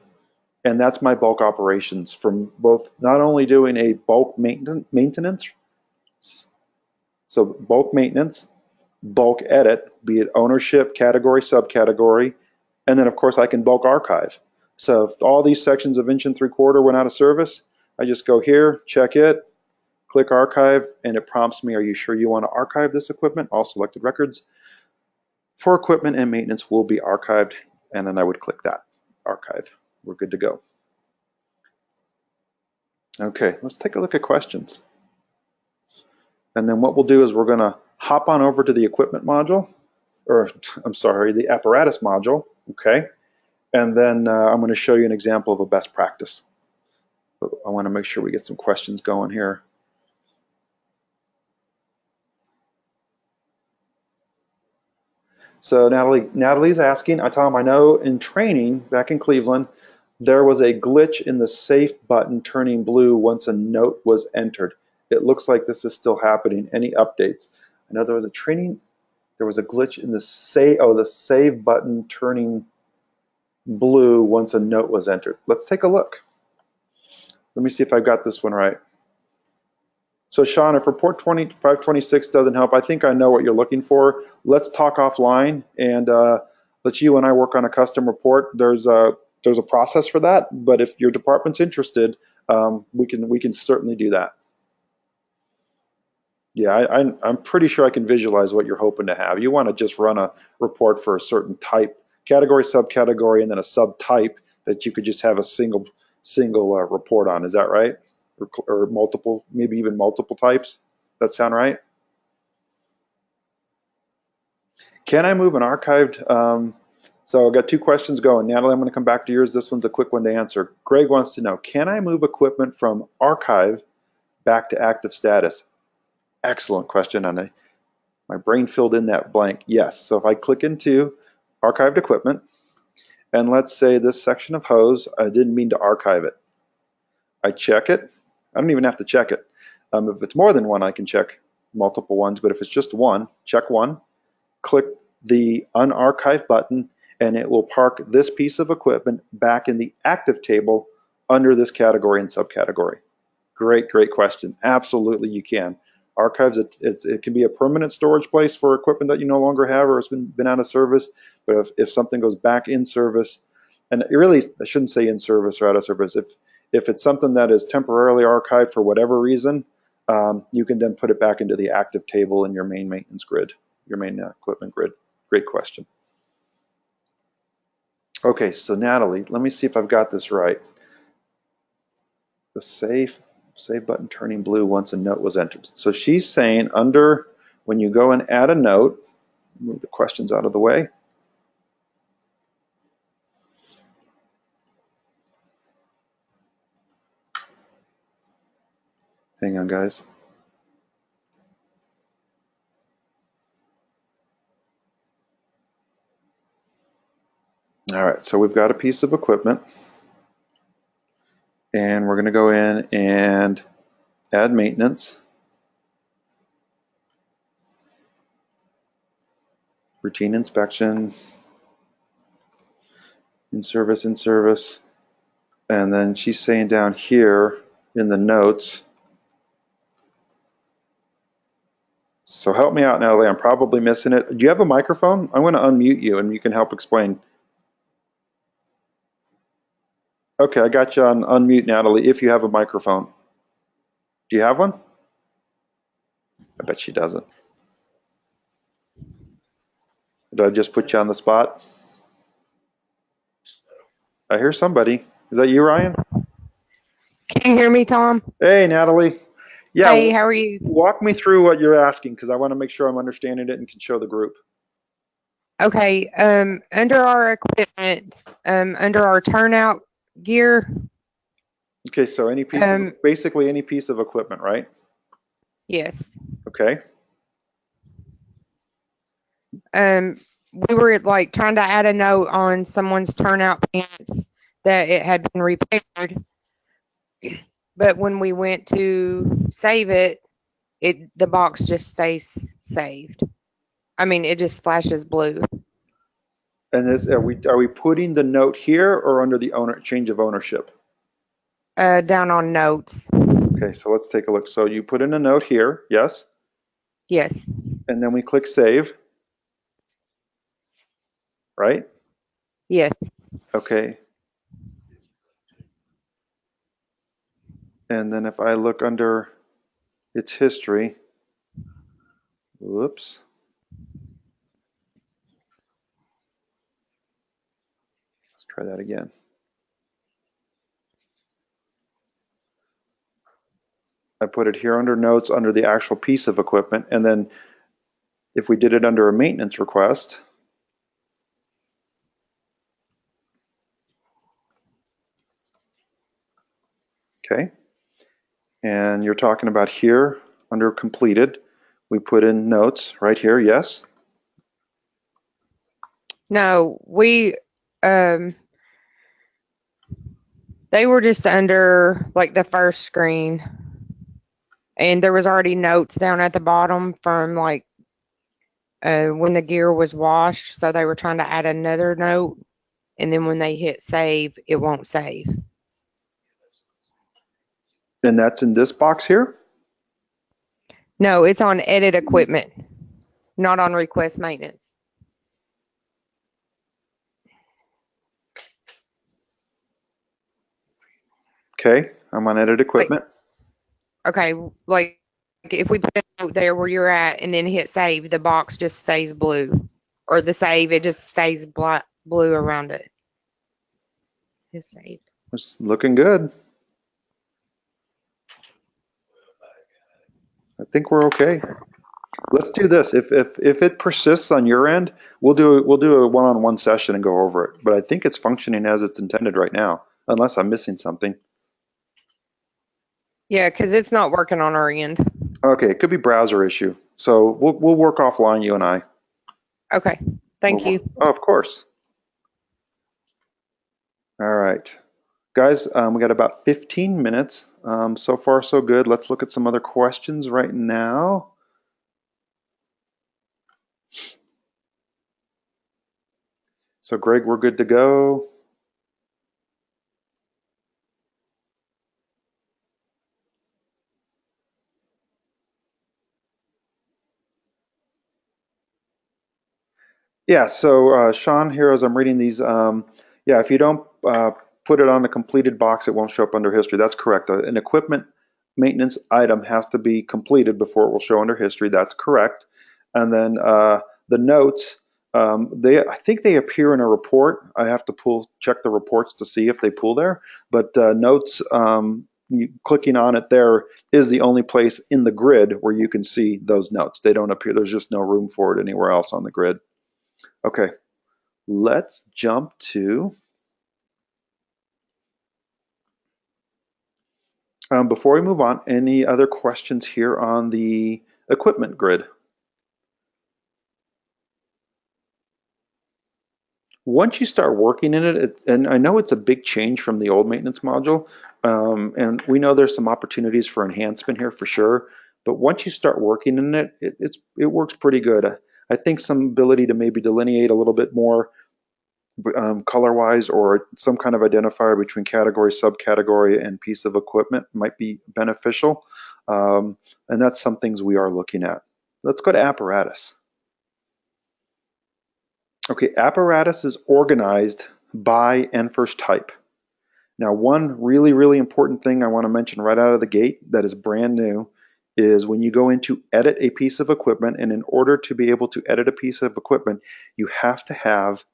and that's my bulk operations from both not only doing a bulk maintenance, so bulk maintenance, bulk edit, be it ownership, category, subcategory, and then of course I can bulk archive. So if all these sections of 1 3/4 went out of service, I just go here, check it, click archive, and it prompts me, are you sure you want to archive this equipment? All selected records for equipment and maintenance will be archived, and then I would click that, archive. We're good to go. Okay, let's take a look at questions. And then what we'll do is we're going to hop on over to the equipment module, or I'm sorry, the apparatus module, okay? And then I'm going to show you an example of a best practice. But I want to make sure we get some questions going here. So Natalie's asking, Tom, I know in training back in Cleveland, there was a glitch in the safe button turning blue once a note was entered. It looks like this is still happening. Any updates? I know there was a glitch in the save button turning blue once a note was entered. Let's take a look. Let me see if I've got this one right. So Sean, if report 526 doesn't help, I think I know what you're looking for. Let's talk offline and let you and I work on a custom report. There's a process for that, but if your department's interested, we can certainly do that. Yeah, I'm pretty sure I can visualize what you're hoping to have. You want to just run a report for a certain type, category, subcategory, and then a subtype that you could just have a single report on. Is that right? Or multiple, maybe even multiple types. That sound right? Can I move an archived? So I've got 2 questions going. Natalie, I'm going to come back to yours. This one's a quick one to answer. Greg wants to know, can I move equipment from archive back to active status? Excellent question, and my brain filled in that blank. Yes, so if I click into archived equipment, and let's say this section of hose, I didn't mean to archive it. I check it. I don't even have to check it. If it's more than one, I can check multiple ones, but if it's just one, check one, click the unarchive button, and it will park this piece of equipment back in the active table under this category and subcategory. Great question. Absolutely you can. Archives, it can be a permanent storage place for equipment that you no longer have or has been out of service, but if something goes back in service, and really, I shouldn't say in service or out of service, if it's something that is temporarily archived for whatever reason, you can then put it back into the active table in your main maintenance grid, your main equipment grid. Great question. Okay, so Natalie, let me see if I've got this right. The save button turning blue once a note was entered. So she's saying under when you go and add a note, move the questions out of the way. Hang on, guys. All right, so we've got a piece of equipment, and we're going to go in and add maintenance, routine inspection, in service, and then she's saying down here in the notes. So help me out, Natalie. I'm probably missing it. Do you have a microphone? I'm going to unmute you, and you can help explain. Okay, I got you on unmute, Natalie, if you have a microphone. Do you have one? I bet she doesn't. Did I just put you on the spot? I hear somebody. Is that you, Ryan? Can you hear me, Tom? Hey, Natalie. Yeah. Hey, how are you? Walk me through what you're asking, because I want to make sure I'm understanding it and can show the group. Okay, under our equipment, under our turnout gear. Okay, so any piece of, basically any piece of equipment, right? Yes. Okay. We were like trying to add a note on someone's turnout pants that it had been repaired, but when we went to save it, the box just stays saved. I mean, it just flashes blue. And this, are we putting the note here or under the change of ownership? Down on notes. Okay, so let's take a look. So you put in a note here, yes? Yes. And then we click save, right? Yes. Okay. And then if I look under its history, whoops. Let's try that again. I put it here under notes, under the actual piece of equipment, and then if we did it under a maintenance request, okay, and you're talking about here under completed, we put in notes right here, yes? No, they were just under like the first screen, and there was already notes down at the bottom from like when the gear was washed, so they were trying to add another note, and then when they hit save, it won't save. And that's in this box here? No, it's on edit equipment, not on request maintenance. Okay, I'm on edit equipment. Okay, like if we put a note there where you're at and then hit save, the box just stays blue, or the save, it just stays blue around it. It's saved. It's looking good. I think we're okay. Let's do this. If it persists on your end, we'll do a one-on-one session and go over it. But I think it's functioning as it's intended right now, unless I'm missing something. Yeah, because it's not working on our end. Okay, it could be browser issue. So we'll work offline, you and I. Okay, thank you. Oh, of course. All right. Guys, we got about 15 minutes. So far, so good. Let's look at some other questions right now. So Greg, we're good to go. Yeah, so Sean here, as I'm reading these, yeah, if you don't put it on a completed box, it won't show up under history. That's correct. An equipment maintenance item has to be completed before it will show under history. That's correct. And then the notes, I think they appear in a report. I have to check the reports to see if they pull there. But notes, clicking on it there is the only place in the grid where you can see those notes. They don't appear, there's just no room for it anywhere else on the grid. Okay, let's jump to, before we move on, any other questions here on the equipment grid? Once you start working in it, and I know it's a big change from the old maintenance module, and we know there's some opportunities for enhancement here for sure, but once you start working in it, it works pretty good. I think some ability to maybe delineate a little bit more color-wise, or some kind of identifier between category, subcategory, and piece of equipment might be beneficial, and that's some things we are looking at. Let's go to apparatus. Okay, apparatus is organized by NFIRS type. Now, one really, really important thing I want to mention right out of the gate that is brand new is when you go in to edit a piece of equipment, and in order to be able to edit a piece of equipment, you have to have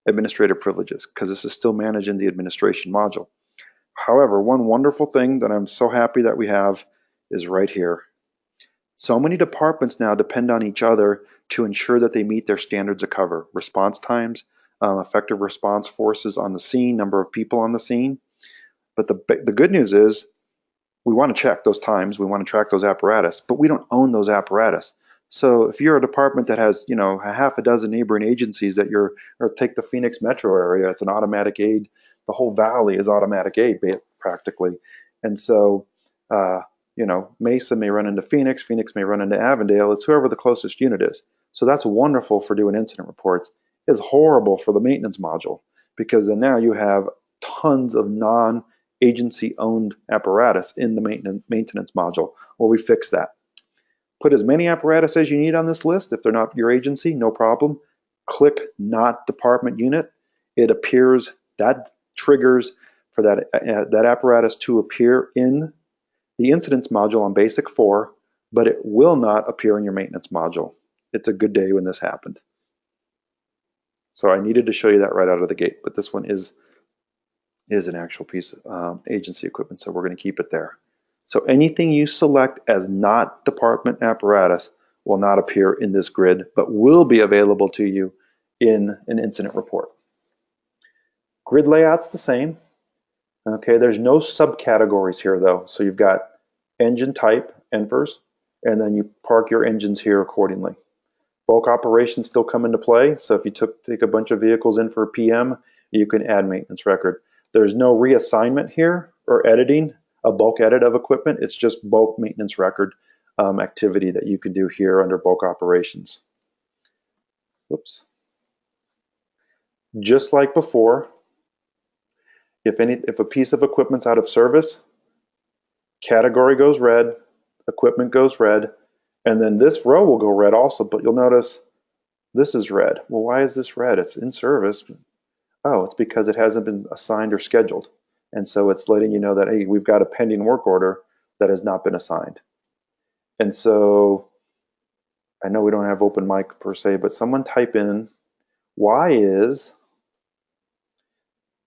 administrative privileges, because this is still managed in the administration module. However, one wonderful thing that I'm so happy that we have is right here. So many departments now depend on each other to ensure that they meet their standards of cover, response times, effective response forces on the scene, number of people on the scene. But the good news is we want to check those times, we want to track those apparatus, but we don't own those apparatus. So if you're a department that has, a half a dozen neighboring agencies that or take the Phoenix metro area, it's an automatic aid. The whole valley is automatic aid practically. And so, Mesa may run into Phoenix, Phoenix may run into Avondale. It's whoever the closest unit is. So that's wonderful for doing incident reports. It's horrible for the maintenance module, because then now you have tons of non-agency owned apparatus in the maintenance module. Well, we fixed that. Put as many apparatus as you need on this list. If they're not your agency, no problem. Click not department unit. It appears, that triggers for that apparatus to appear in the incidents module on basic 4, but it will not appear in your maintenance module. It's a good day when this happened. So I needed to show you that right out of the gate, but this one is an actual piece of agency equipment, so we're going to keep it there. So anything you select as not department apparatus will not appear in this grid, but will be available to you in an incident report. Grid layout's the same. Okay, there's no subcategories here though. So you've got engine type, NFIRS, and then you park your engines here accordingly. Bulk operations still come into play. So if you take a bunch of vehicles in for a PM, you can add maintenance record. There's no reassignment here or editing, a bulk edit of equipment. It's just bulk maintenance record activity that you can do here under bulk operations. Whoops. Just like before, if a piece of equipment's out of service, category goes red, equipment goes red, and then this row will go red also, but you'll notice this is red. Well, why is this red? It's in service. Oh, it's because it hasn't been assigned or scheduled. And so it's letting you know that, hey, we've got a pending work order that has not been assigned. And so I know we don't have open mic per se, but someone type in, why is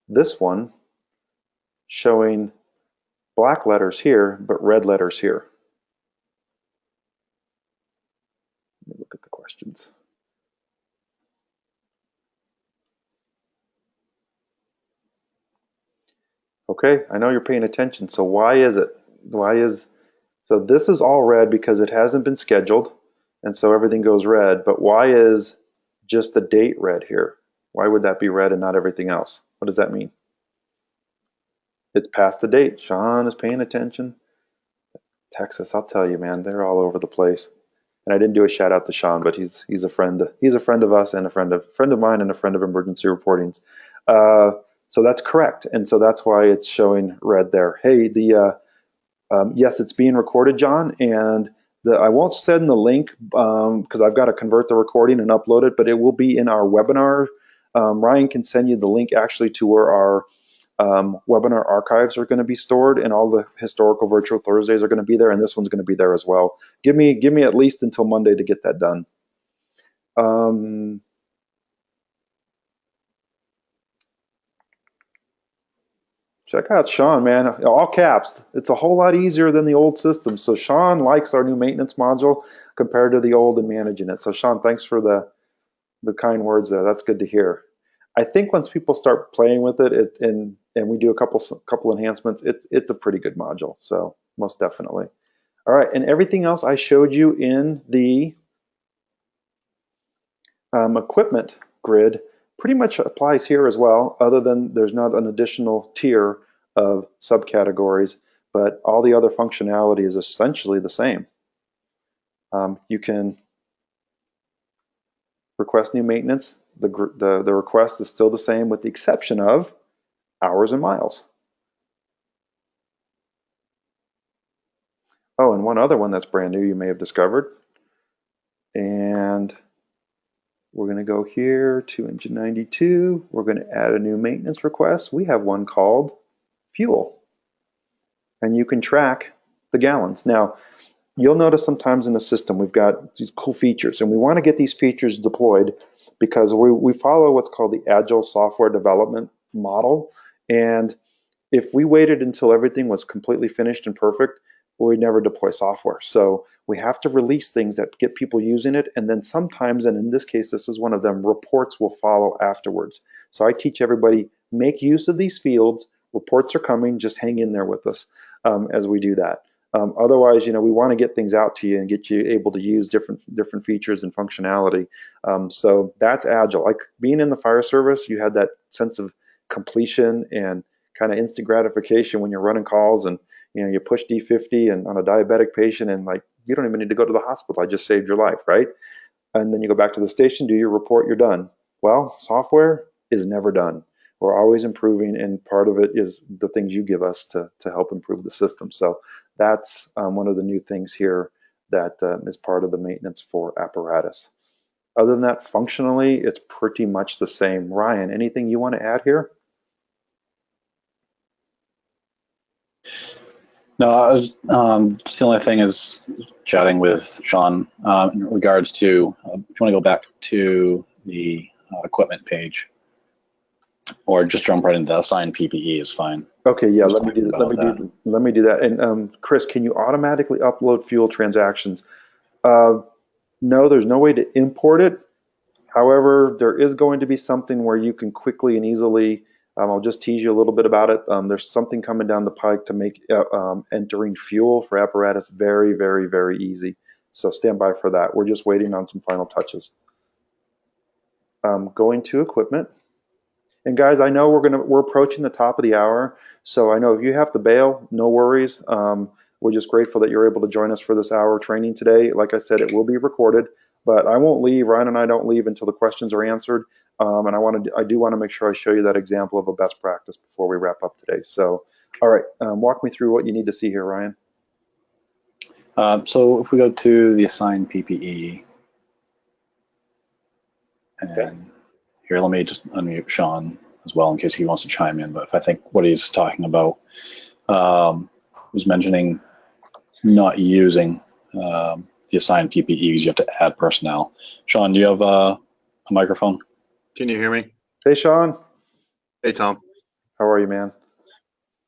this one showing black letters here, but red letters here? Let me look at the questions. Okay, I know you're paying attention. So why is it? So this is all red because it hasn't been scheduled, and so everything goes red. But why is just the date red here? Why would that be red and not everything else? What does that mean? It's past the date. Sean is paying attention. Texas, I'll tell you, man, they're all over the place. And I didn't do a shout out to Sean, but he's a friend. He's a friend of us and a friend of mine and a friend of emergency reportings. So that's correct, and so that's why it's showing red there. Hey, yes, it's being recorded, John, and I won't send the link because I've got to convert the recording and upload it, but it will be in our webinar. Ryan can send you the link actually to where our webinar archives are going to be stored, and all the historical virtual Thursdays are going to be there, and this one's going to be there as well. Give me at least until Monday to get that done. Check out Sean, man. All caps. It's a whole lot easier than the old system. So Sean likes our new maintenance module compared to the old and managing it. So Sean, thanks for the kind words there. That's good to hear. I think once people start playing with it, and we do a couple enhancements, it's a pretty good module. So most definitely. All right, and everything else I showed you in the equipment grid pretty much applies here as well, other than there's not an additional tier of subcategories, but all the other functionality is essentially the same. You can request new maintenance. The request is still the same with the exception of hours and miles. Oh, and one other one that's brand new you may have discovered. And we're going to go here to Engine 92. We're going to add a new maintenance request. We have one called fuel. And you can track the gallons. Now, you'll notice sometimes in the system we've got these cool features, and we want to get these features deployed because we follow what's called the Agile Software Development Model. And if we waited until everything was completely finished and perfect, we'd never deploy software. So we have to release things that get people using it, and then sometimes, and in this case, this is one of them, reports will follow afterwards. So I teach everybody, make use of these fields. Reports are coming, just hang in there with us as we do that. Otherwise, we want to get things out to you and get you able to use different features and functionality. So that's Agile. Like being in the fire service, you had that sense of completion and kind of instant gratification when you're running calls, and you push D50 and on a diabetic patient, and like you don't even need to go to the hospital. I just saved your life, right? And then you go back to the station, do your report, you're done. Well, software is never done. We're always improving, and part of it is the things you give us to help improve the system. So that's one of the new things here that is part of the maintenance for apparatus. Other than that, functionally, it's pretty much the same. Ryan, anything you want to add here? No, I was just the only thing is chatting with Sean in regards to, if you want to go back to the equipment page, or just jump right into assign PPE is fine. Okay, yeah, let me do that. And Chris, can you automatically upload fuel transactions? No, there's no way to import it. However, there is going to be something where you can quickly and easily, I'll just tease you a little bit about it. There's something coming down the pike to make entering fuel for apparatus very, very, very easy. So stand by for that. We're just waiting on some final touches. Going to equipment. And guys, I know we're approaching the top of the hour, so I know if you have to bail, no worries. We're just grateful that you're able to join us for this hour of training today. Like I said, it will be recorded, but I won't leave. Ryan and I don't leave until the questions are answered. And I do want to make sure I show you that example of a best practice before we wrap up today. So, all right, walk me through what you need to see here, Ryan. So if we go to the assign PPE, and Okay. here, let me just unmute Sean as well in case he wants to chime in. But if I think what he's talking about was mentioning not using the assigned PPEs, you have to add personnel. Sean, do you have a microphone? Can you hear me? Hey, Sean. Hey, Tom. How are you, man?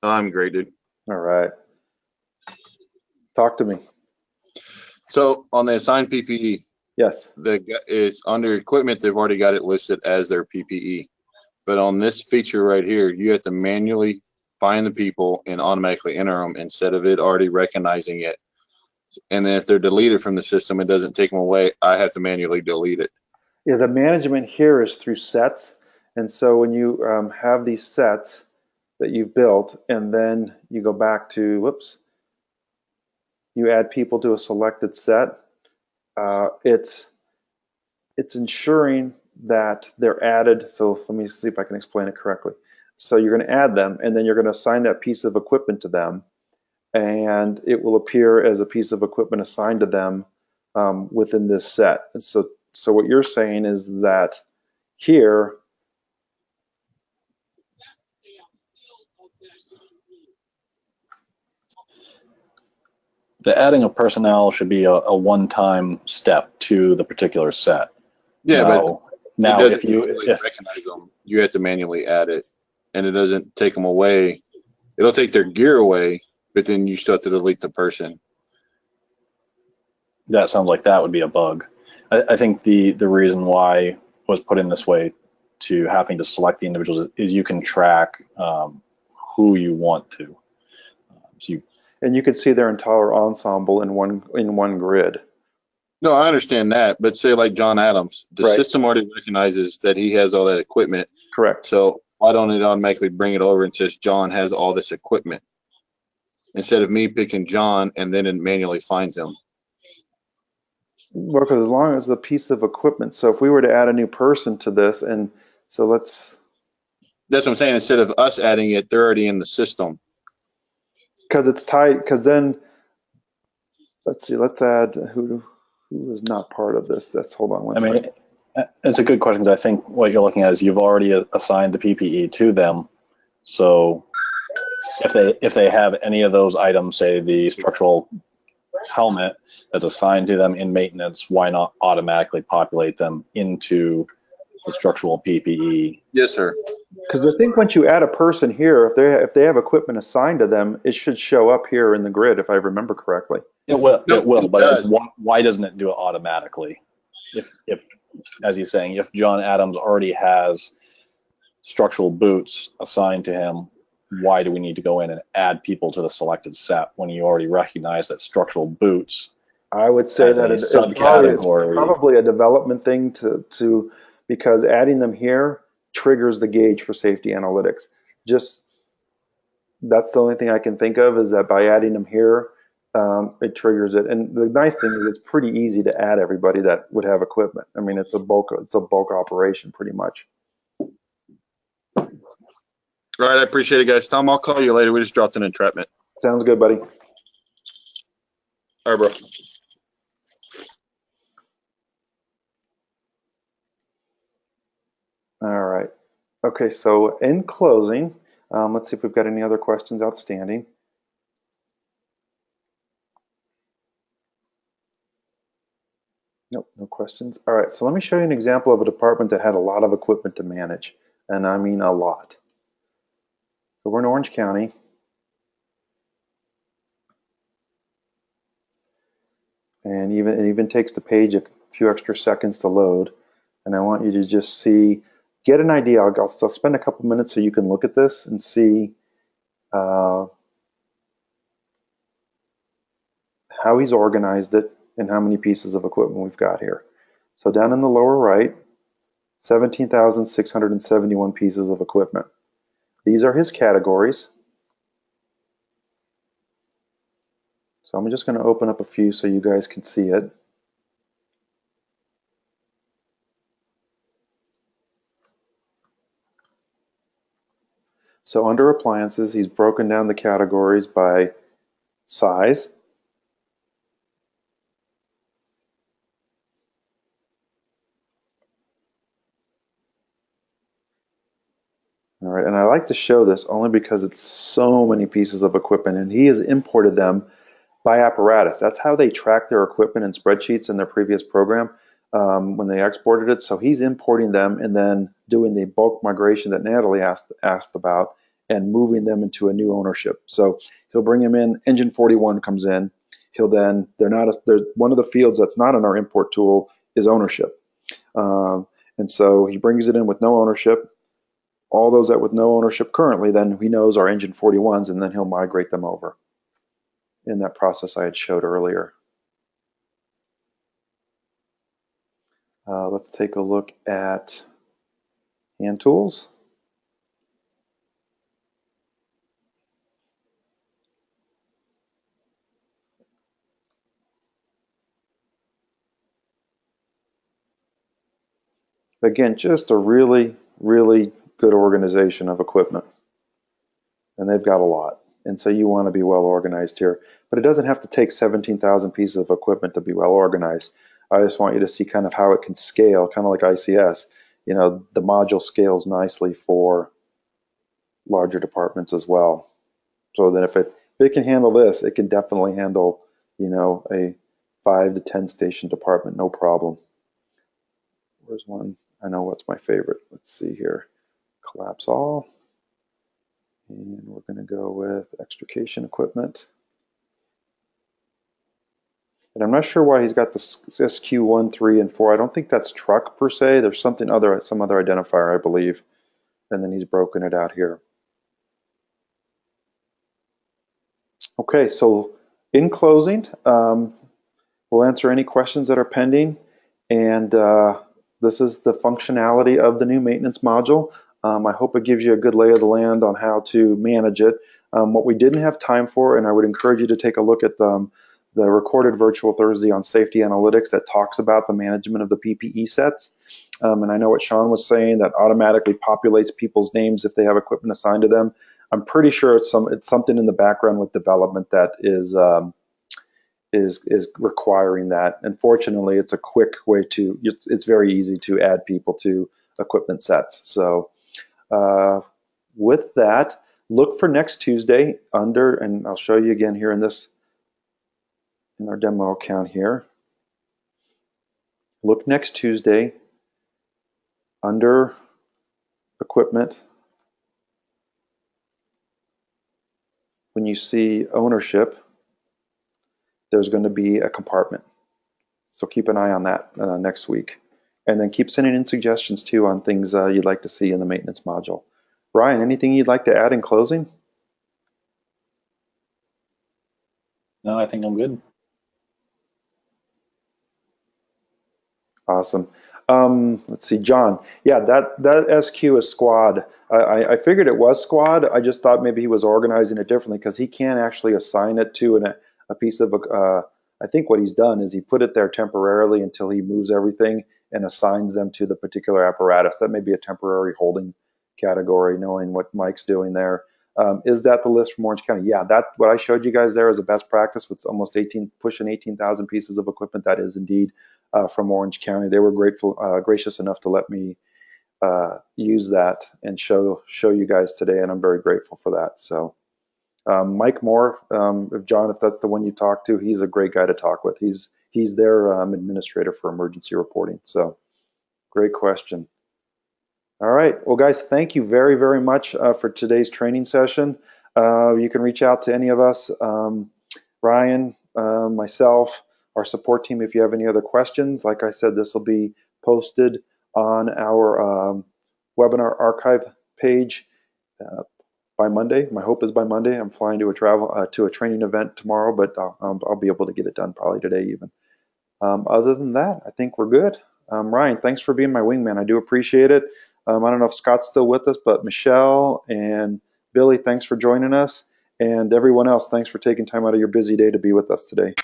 I'm great, dude. All right. Talk to me. So on the assigned PPE, Yes. it's under equipment. They've already got it listed as their PPE. But on this feature right here, you have to manually find the people and automatically enter them instead of it already recognizing it. And then if they're deleted from the system, it doesn't take them away. I have to manually delete it. Yeah, the management here is through sets. And so when you have these sets that you've built, and then you go back to, whoops, you add people to a selected set, it's ensuring that they're added. So let me see if I can explain it correctly. So you're going to add them, and then you're going to assign that piece of equipment to them, and it will appear as a piece of equipment assigned to them within this set. And so what you're saying is that here, The adding of personnel should be a one-time step to the particular set. Yeah, but now it doesn't if you recognize them, you have to manually add it, and it doesn't take them away It'll take their gear away, but then you still have to delete the person. That sounds like that would be a bug. I think the reason why it was put in this way to having to select the individuals is you can track who you want to. And you can see their entire ensemble in one grid. No, I understand that, but say like John Adams, the Right. system already recognizes that he has all that equipment. Correct. So why don't it automatically bring it over and says John has all this equipment instead of me picking John and then it manually finds him? Well, because as long as the piece of equipment, so if we were to add a new person to this, and so That's what I'm saying. Instead of us adding it, they're already in the system. because it's tied, because then, let's see, let's add who is not part of this. Hold on one I mean, second. it's a good question because I think what you're looking at is you've already assigned the PPE to them. So if they have any of those items, say the structural helmet that's assigned to them in maintenance, why not automatically populate them into the structural PPE? Yes, sir. Because I think once you add a person here, if they have equipment assigned to them, it should show up here in the grid, if I remember correctly. It will, No, it will, it but does. why doesn't it do it automatically? If, as he's saying, if John Adams already has structural boots assigned to him, why do we need to go in and add people to the selected set when you already recognize that structural boots? I would say As that a it's subcategory. probably a development thing to because adding them here triggers the gauge for safety analytics. Just that's the only thing I can think of is that by adding them here, it triggers it. And the nice thing is it's pretty easy to add everybody that would have equipment. I mean, it's a bulk operation pretty much. All right, I appreciate it, guys. Tom, I'll call you later. We just dropped an entrapment. Sounds good, buddy. All right, bro. All right. Okay, so in closing, let's see if we've got any other questions outstanding. Nope, no questions. All right, so let me show you an example of a department that had a lot of equipment to manage, and I mean a lot. So we're in Orange County. And it even takes the page a few extra seconds to load. And I want you to just get an idea. I'll spend a couple minutes so you can look at this and see how he's organized it and how many pieces of equipment we've got here. So down in the lower right, 17,671 pieces of equipment. These are his categories. So I'm just going to open up a few so you guys can see it. So under appliances, he's broken down the categories by size, all right, and I like to show this only because it's so many pieces of equipment, and he has imported them by apparatus. That's how they track their equipment in spreadsheets in their previous program when they exported it. So he's importing them and then doing the bulk migration that Natalie asked about and moving them into a new ownership. So he'll bring them in. Engine 41 comes in. There's one of the fields that's not in our import tool is ownership, and so he brings it in with no ownership. All those that with no ownership currently, then he knows are Engine 41s, and then he'll migrate them over in that process I had showed earlier. Let's take a look at hand tools. Again, just a really, really good organization of equipment. And they've got a lot. And so you want to be well organized here. But it doesn't have to take 17,000 pieces of equipment to be well organized. I just want you to see kind of how it can scale, kind of like ICS. You know, the module scales nicely for larger departments as well. So that if it can handle this, it can definitely handle, you know, a 5 to 10 station department, no problem. Where's one? I know what's my favorite. Let's see here. Collapse all. And we're going to go with extrication equipment. And I'm not sure why he's got the SQ1, 3, and 4. I don't think that's truck per se. There's something other, some other identifier, I believe. And then he's broken it out here. Okay, so in closing, we'll answer any questions that are pending. And this is the functionality of the new maintenance module. I hope it gives you a good lay of the land on how to manage it. What we didn't have time for, and I would encourage you to take a look at the recorded Virtual Thursday on safety analytics that talks about the management of the PPE sets. And I know what Sean was saying, that automatically populates people's names if they have equipment assigned to them. I'm pretty sure it's something in the background with development that is requiring that. Unfortunately, it's a quick way to, it's very easy to add people to equipment sets. So with that, look for next Tuesday under, and I'll show you again here in our demo account here. Look next Tuesday under equipment. When you see ownership, there's going to be a compartment. So keep an eye on that next week. And then keep sending in suggestions too on things you'd like to see in the maintenance module. Ryan, anything you'd like to add in closing? No, I think I'm good. Awesome. Let's see, John. Yeah, that SQ is squad. I figured it was squad. I just thought maybe he was organizing it differently because he can't actually assign it to a piece of, I think what he's done is he put it there temporarily until he moves everything and assigns them to the particular apparatus. That may be a temporary holding category, knowing what Mike's doing there. Is that the list from Orange County? Yeah, that what I showed you guys there is a best practice with almost pushing 18,000 pieces of equipment. That is indeed from Orange County. They were gracious enough to let me use that and show you guys today, and I'm very grateful for that. So Mike Moore, John, if that's the one you talked to, he's a great guy to talk with. He's their administrator for emergency reporting. So great question. All right, well guys, thank you very, very much for today's training session. You can reach out to any of us, Ryan, myself, our support team, if you have any other questions. Like I said, this will be posted on our webinar archive page by Monday. My hope is by Monday. I'm flying to a training event tomorrow, but I'll be able to get it done probably today even. Other than that, I think we're good. Ryan, thanks for being my wingman. I do appreciate it. I don't know if Scott's still with us, but Michelle and Billy, thanks for joining us. And everyone else, thanks for taking time out of your busy day to be with us today.